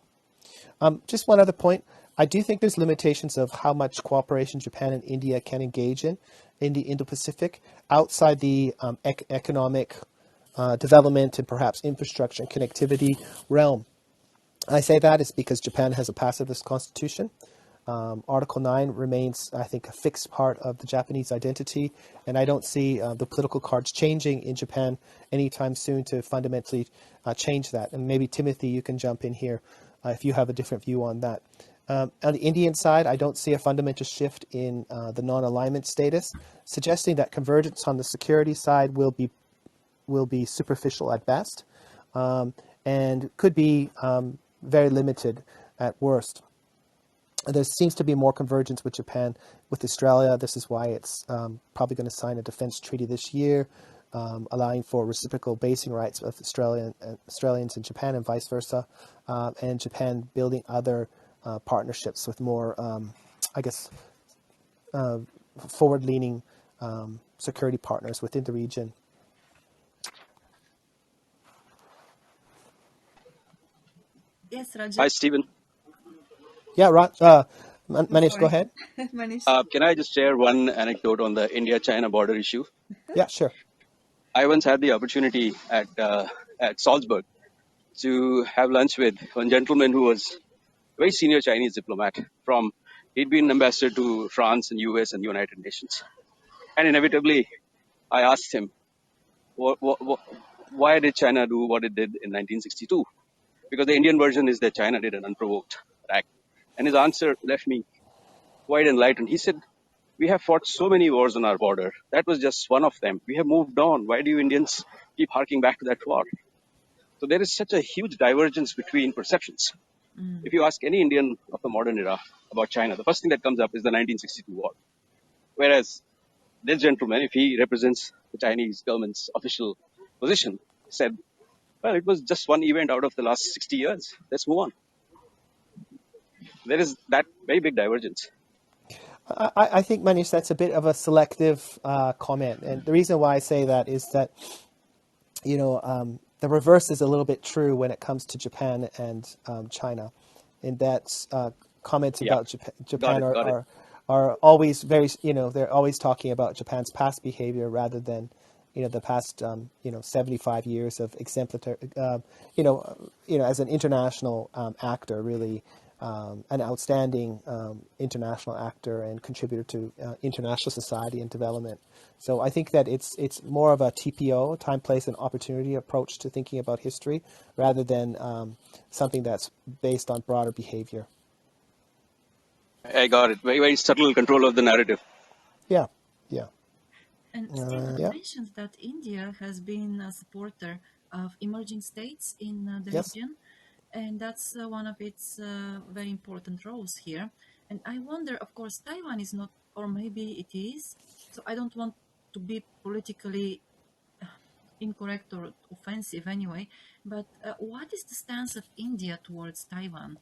Just one other point. I do think there's limitations of how much cooperation Japan and India can engage in the Indo-Pacific outside the economic development and perhaps infrastructure and connectivity realm. I say that is because Japan has a pacifist constitution. Article 9 remains, I think, a fixed part of the Japanese identity, and I don't see the political cards changing in Japan anytime soon to fundamentally change that. And maybe, Timothy, you can jump in here if you have a different view on that. On the Indian side, I don't see a fundamental shift in the non-alignment status, suggesting that convergence on the security side will be superficial at best, and could be very limited at worst. There seems to be more convergence with Japan, with Australia. This is why it's probably going to sign a defense treaty this year, allowing for reciprocal basing rights of Australians in Japan and vice versa, and Japan building other partnerships with more, forward-leaning security partners within the region. Yes, Raja. Hi, Stephen. Yeah, Manish, go ahead. Manish. Can I just share one anecdote on the India-China border issue? Yeah, sure. I once had the opportunity at Salzburg to have lunch with one gentleman who was a very senior Chinese diplomat he'd been ambassador to France and US and United Nations. And inevitably, I asked him, why did China do what it did in 1962? Because the Indian version is that China did an unprovoked attack. And his answer left me quite enlightened. He said, we have fought so many wars on our border. That was just one of them. We have moved on. Why do you Indians keep harking back to that war? So there is such a huge divergence between perceptions. If you ask any Indian of the modern era about China, the first thing that comes up is the 1962 war. Whereas this gentleman, if he represents the Chinese government's official position, said, well, it was just one event out of the last 60 years. Let's move on. There is that very big divergence. I think, Manish, that's a bit of a selective comment. And the reason why I say that is that, the reverse is a little bit true when it comes to Japan and China. In that comments about Japan are always very, they're always talking about Japan's past behavior rather than, the past, 75 years of exemplary, as an international actor, really. An outstanding international actor and contributor to international society and development. So I think that it's more of a TPO, time, place, and opportunity approach to thinking about history rather than something that's based on broader behavior. I got it. Very, very subtle control of the narrative. Yeah. And Stephen mentioned that India has been a supporter of emerging states in the region. And that's one of its very important roles here. And I wonder, of course, Taiwan is not, or maybe it is. So I don't want to be politically incorrect or offensive anyway. But what is the stance of India towards Taiwan?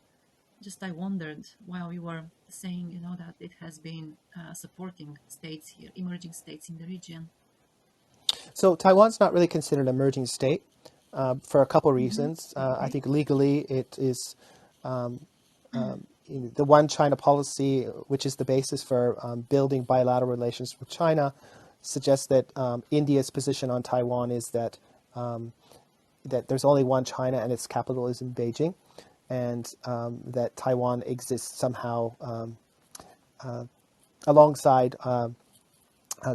Just I wondered while you were saying, that it has been supporting states here, emerging states in the region. So Taiwan's not really considered an emerging state. for a couple of reasons. I think legally it is the One China policy, which is the basis for building bilateral relations with China, suggests that India's position on Taiwan is that that there's only one China and its capital is in Beijing, and that Taiwan exists somehow alongside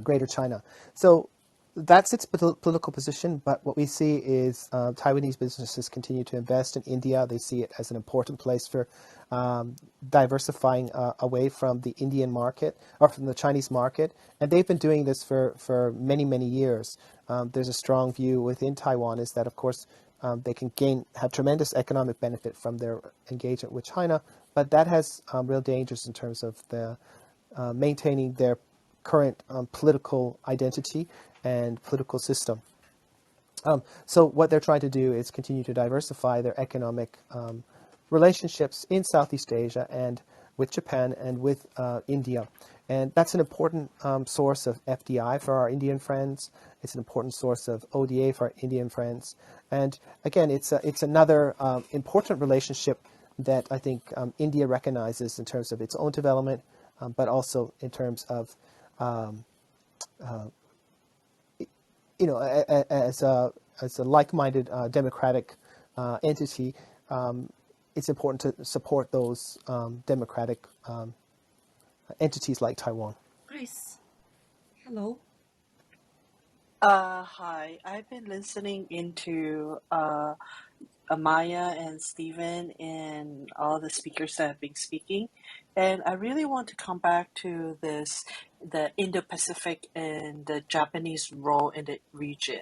Greater China. So that's its political position, but what we see is Taiwanese businesses continue to invest in India. They see it as an important place for diversifying away from the Indian market or from the Chinese market, and they've been doing this for many, many years. There's a strong view within Taiwan is that, of course, they can have tremendous economic benefit from their engagement with China, but that has real dangers in terms of the maintaining their current political identity and political system. So what they're trying to do is continue to diversify their economic relationships in Southeast Asia and with Japan and with India. And that's an important source of FDI for our Indian friends. It's an important source of ODA for our Indian friends. And again, it's another important relationship that I think India recognizes in terms of its own development, but also in terms of as a like-minded democratic entity, it's important to support those democratic entities like Taiwan. Chris, hello. Hi. I've been listening into Amaya and Stephen and all the speakers that have been speaking, and I really want to come back to the Indo-Pacific and the Japanese role in the region.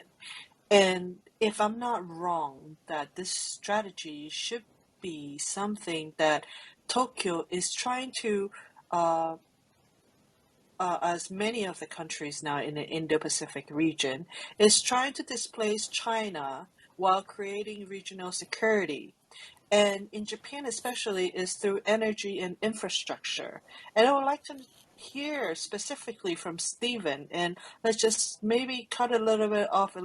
And if I'm not wrong, that this strategy should be something that Tokyo is trying to as many of the countries now in the Indo-Pacific region, is trying to displace China while creating regional security. And in Japan especially is through energy and infrastructure. And I would like to hear specifically from Stephen, and let's just maybe cut a little bit off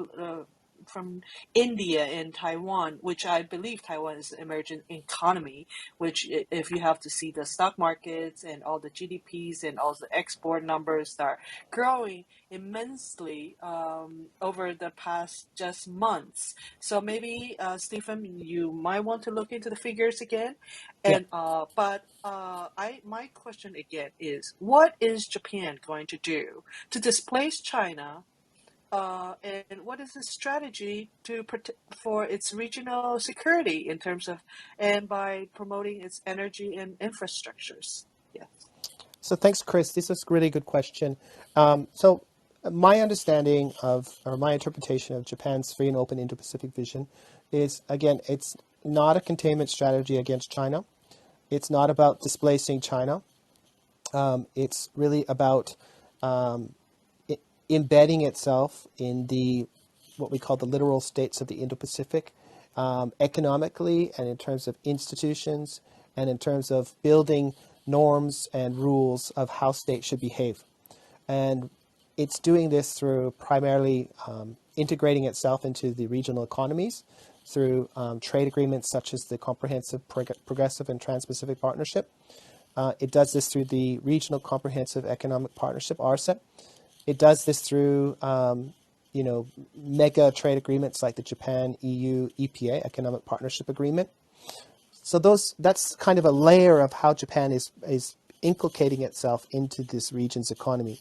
from India and Taiwan, which I believe Taiwan is an emerging economy, which if you have to see the stock markets and all the GDPs and all the export numbers that are growing immensely over the past just months. So maybe Stephen, you might want to look into the figures again. Yeah. And my question again is, what is Japan going to do to displace China? And what is the strategy to for its regional security in terms of, and by promoting its energy and infrastructures? Yes. So thanks, Chris. This is a really good question. So my understanding of, or my interpretation of Japan's free and open Indo-Pacific vision is, again, it's not a containment strategy against China. It's not about displacing China. It's really about embedding itself in what we call the literal states of the Indo-Pacific, economically and in terms of institutions and in terms of building norms and rules of how states should behave. And it's doing this through primarily integrating itself into the regional economies through trade agreements such as the Comprehensive, Progressive, and Trans-Pacific Partnership. It does this through the Regional Comprehensive Economic Partnership, RCEP. It does this through, mega trade agreements like the Japan-EU EPA, Economic Partnership Agreement. So that's kind of a layer of how Japan is inculcating itself into this region's economy.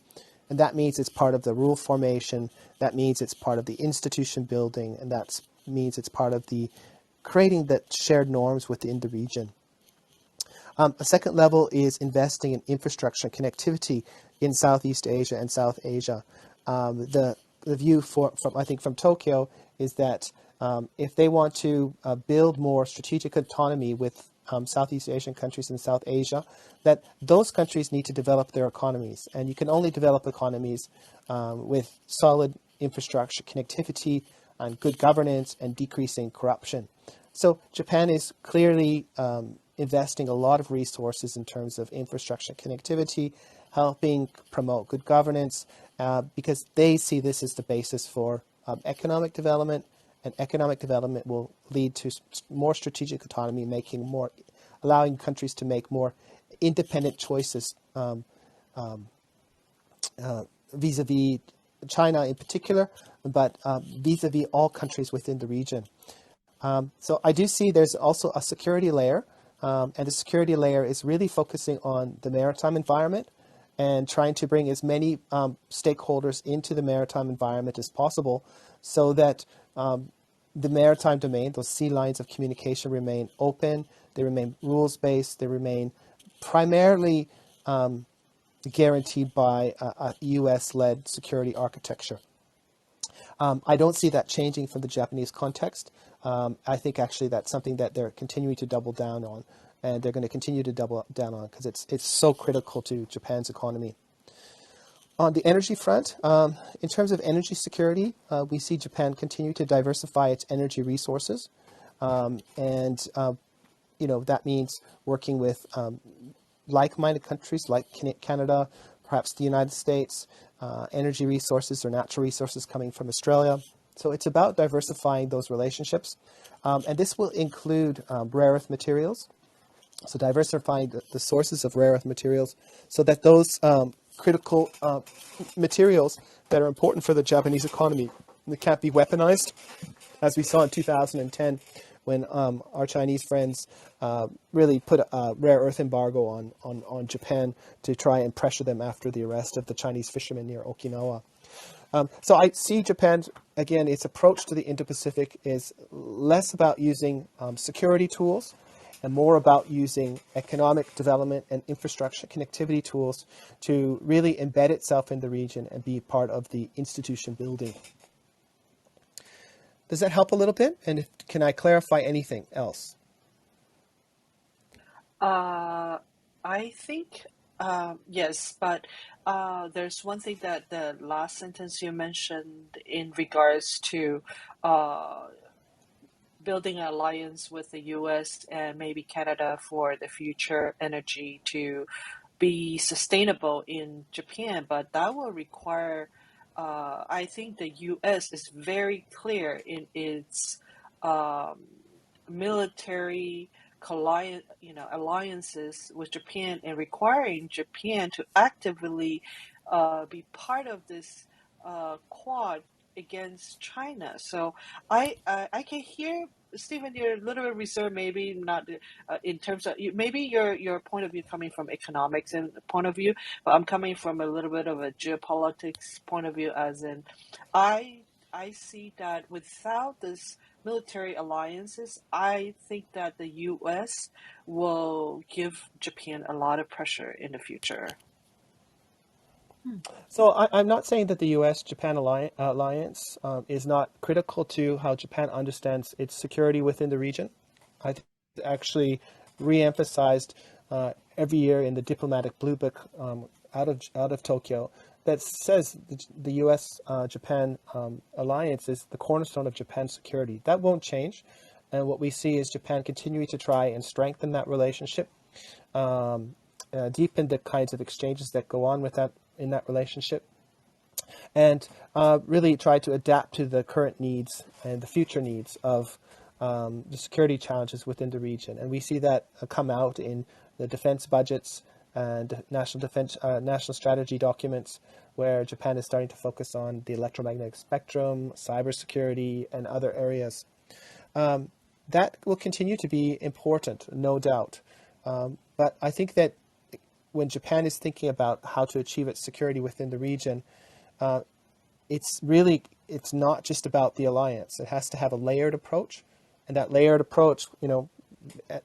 And that means it's part of the rule formation, that means it's part of the institution building, and that means it's part of the creating the shared norms within the region. A second level is investing in infrastructure and connectivity in Southeast Asia and South Asia. The view from Tokyo is that if they want to build more strategic autonomy with Southeast Asian countries in South Asia, that those countries need to develop their economies. And you can only develop economies with solid infrastructure connectivity and good governance and decreasing corruption. So Japan is clearly investing a lot of resources in terms of infrastructure connectivity, helping promote good governance, because they see this as the basis for economic development and economic development will lead to more strategic autonomy, allowing countries to make more independent choices vis-a-vis China in particular, but vis-a-vis all countries within the region. So I do see there's also a security layer, and the security layer is really focusing on the maritime environment and trying to bring as many stakeholders into the maritime environment as possible so that the maritime domain, those sea lines of communication, remain open, they remain rules-based, they remain primarily guaranteed by a US-led security architecture. I don't see that changing from the Japanese context. I think actually that's something that they're continuing to double down on, and they're going to continue to double down on because it's so critical to Japan's economy. On the energy front, in terms of energy security, we see Japan continue to diversify its energy resources, and that means working with like-minded countries like Canada, perhaps the United States, energy resources or natural resources coming from Australia. So it's about diversifying those relationships. And this will include rare earth materials. So diversifying the sources of rare earth materials so that those critical materials that are important for the Japanese economy, they can't be weaponized, as we saw in 2010 when our Chinese friends really put a rare earth embargo on Japan to try and pressure them after the arrest of the Chinese fishermen near Okinawa. So I see Japan, again, its approach to the Indo-Pacific is less about using security tools and more about using economic development and infrastructure connectivity tools to really embed itself in the region and be part of the institution building. Does that help a little bit? And can I clarify anything else? I think yes, but there's one thing that the last sentence you mentioned in regards to building an alliance with the US and maybe Canada for the future energy to be sustainable in Japan, but that will require, I think the US is very clear in its military alliances with Japan and requiring Japan to actively be part of this quad against China. So I can hear Stephen, you're a little bit reserved, maybe not in terms of maybe your point of view coming from economics and point of view, but I'm coming from a little bit of a geopolitics point of view, as in I see that without this military alliances, I think that the U.S. will give Japan a lot of pressure in the future. So I'm not saying that the U.S.-Japan alliance is not critical to how Japan understands its security within the region. I think it's actually re-emphasized every year in the diplomatic blue book out of Tokyo that says the U.S.-Japan alliance is the cornerstone of Japan's security. That won't change. And what we see is Japan continuing to try and strengthen that relationship, deepen the kinds of exchanges that go on in that relationship, and really try to adapt to the current needs and the future needs of the security challenges within the region. And we see that come out in the defense budgets and national strategy documents, where Japan is starting to focus on the electromagnetic spectrum, cybersecurity, and other areas. That will continue to be important, no doubt. But I think that when Japan is thinking about how to achieve its security within the region, it's not just about the alliance. It has to have a layered approach, and that layered approach,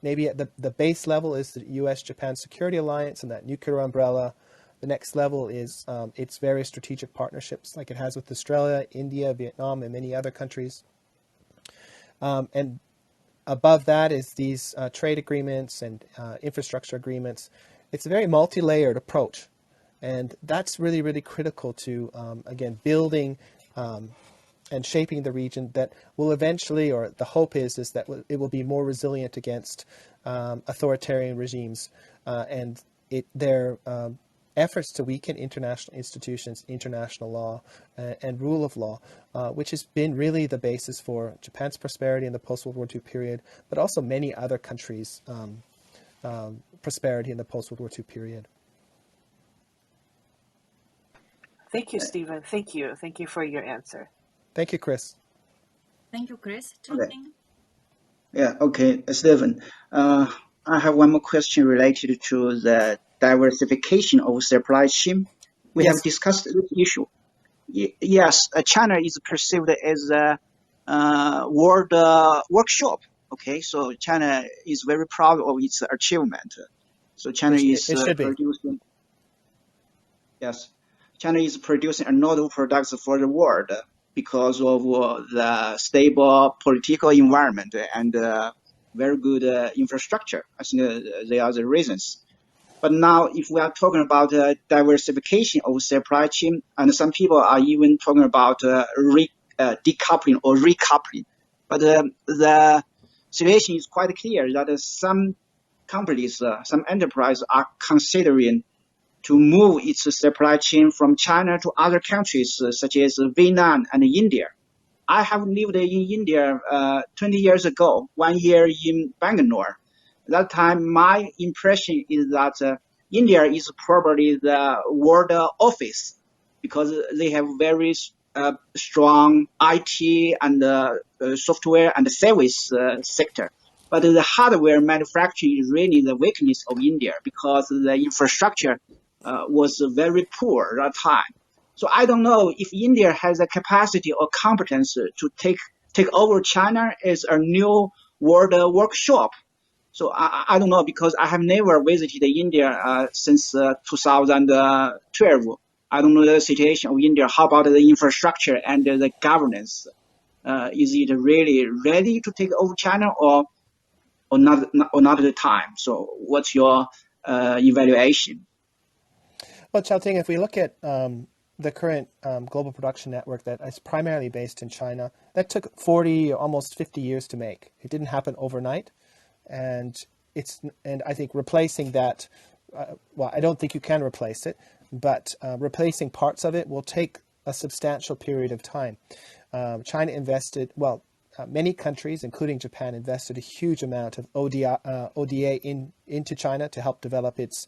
maybe at the base level is the U.S.-Japan security alliance and that nuclear umbrella. The next level is its various strategic partnerships, like it has with Australia, India, Vietnam, and many other countries. And above that is these trade agreements and infrastructure agreements. It's a very multi-layered approach, and that's really, really critical to, again, building and shaping the region that will eventually, or the hope is that it will be more resilient against authoritarian regimes and their efforts to weaken international institutions, international law, and rule of law, which has been really the basis for Japan's prosperity in the post-World War II period, but also many other countries' prosperity in the post-World War II period. Thank you, Stephen. Thank you. Thank you for your answer. Thank you, Chris. Thank you, Chris. Okay. Yeah, okay, Stephen. I have one more question related to the diversification of supply chain. We Yes. have discussed this issue. Yes, China is perceived as a world workshop. Okay, so China is very proud of its achievement. So China is It should be. producing. Yes, China is producing a lot of products for the world because of the stable political environment and very good infrastructure. I think they are the reasons. But now, if we are talking about diversification of supply chain, and some people are even talking about decoupling or recoupling, but the situation is quite clear that some companies, some enterprises are considering to move its supply chain from China to other countries such as Vietnam and India. I have lived in India 20 years ago, 1 year in Bangalore. That time, my impression is that India is probably the world office because they have very strong IT and software and service sector. But the hardware manufacturing is really the weakness of India because the infrastructure was very poor at that time. So I don't know if India has a capacity or competence to take over China as a new world workshop. So I don't know because I have never visited India since 2012. I don't know the situation of India. How about the infrastructure and the governance? Is it really ready to take over China or not at the time? So what's your evaluation? Well, Xiaoting, if we look at the current global production network that is primarily based in China, that took 40, almost 50 years to make. It didn't happen overnight. And I think replacing that, well, I don't think you can replace it, but replacing parts of it will take a substantial period of time. China invested, well, many countries, including Japan, invested a huge amount of ODA into China to help develop its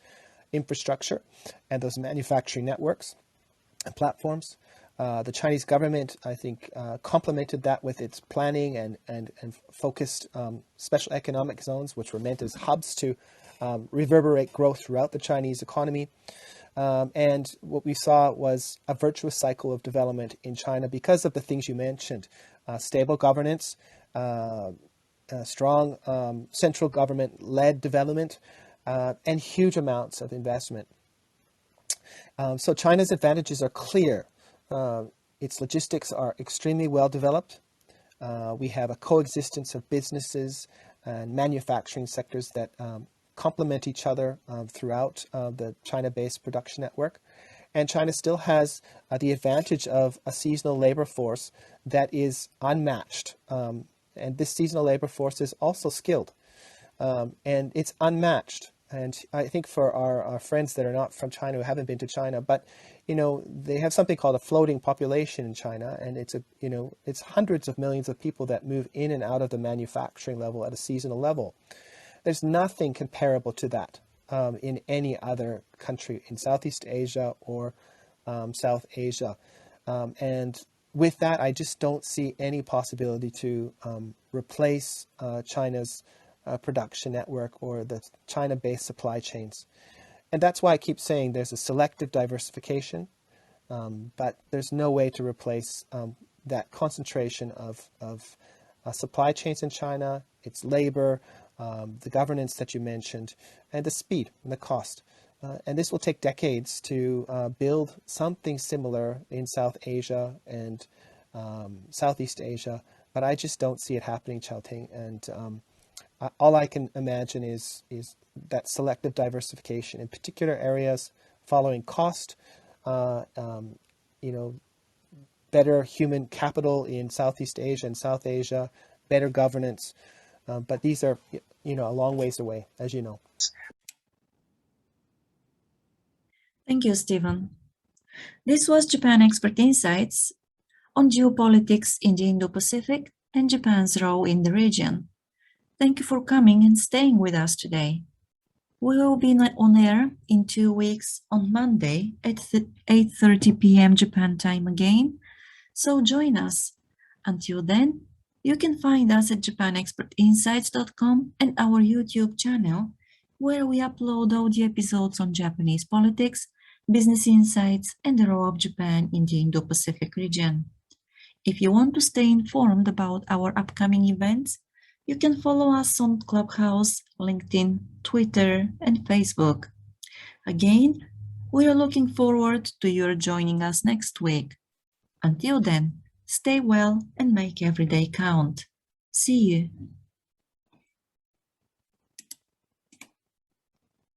infrastructure and those manufacturing networks and platforms. The Chinese government, I think, complemented that with its planning and focused special economic zones, which were meant as hubs to reverberate growth throughout the Chinese economy. And what we saw was a virtuous cycle of development in China because of the things you mentioned: stable governance, strong central government-led development, and huge amounts of investment. So China's advantages are clear. Its logistics are extremely well developed. We have a coexistence of businesses and manufacturing sectors that complement each other throughout the China-based production network. And China still has the advantage of a seasonal labor force that is unmatched. And this seasonal labor force is also skilled. And it's unmatched. And I think for our friends that are not from China, who haven't been to China, but they have something called a floating population in China, and it's hundreds of millions of people that move in and out of the manufacturing level at a seasonal level. There's nothing comparable to that in any other country in Southeast Asia or South Asia. And with that, I just don't see any possibility to replace China's production network or the China-based supply chains. And that's why I keep saying there's a selective diversification, but there's no way to replace that concentration of supply chains in China, its labor, the governance that you mentioned, and the speed and the cost. And this will take decades to build something similar in South Asia and Southeast Asia, but I just don't see it happening, Xiaoting. And all I can imagine is that selective diversification in particular areas, following cost, better human capital in Southeast Asia and South Asia, better governance. But these are, a long ways away, as you know. Thank you, Stephen. This was Japan Expert Insights on geopolitics in the Indo-Pacific and Japan's role in the region. Thank you for coming and staying with us today. We will be on air in 2 weeks on Monday at 8:30 p.m. Japan time again, so join us. Until then, you can find us at japanexpertinsights.com and our YouTube channel, where we upload audio episodes on Japanese politics, business insights, and the role of Japan in the Indo-Pacific region. If you want to stay informed about our upcoming events, you can follow us on Clubhouse, LinkedIn, Twitter, and Facebook. Again, we are looking forward to your joining us next week. Until then, stay well and make every day count. See you.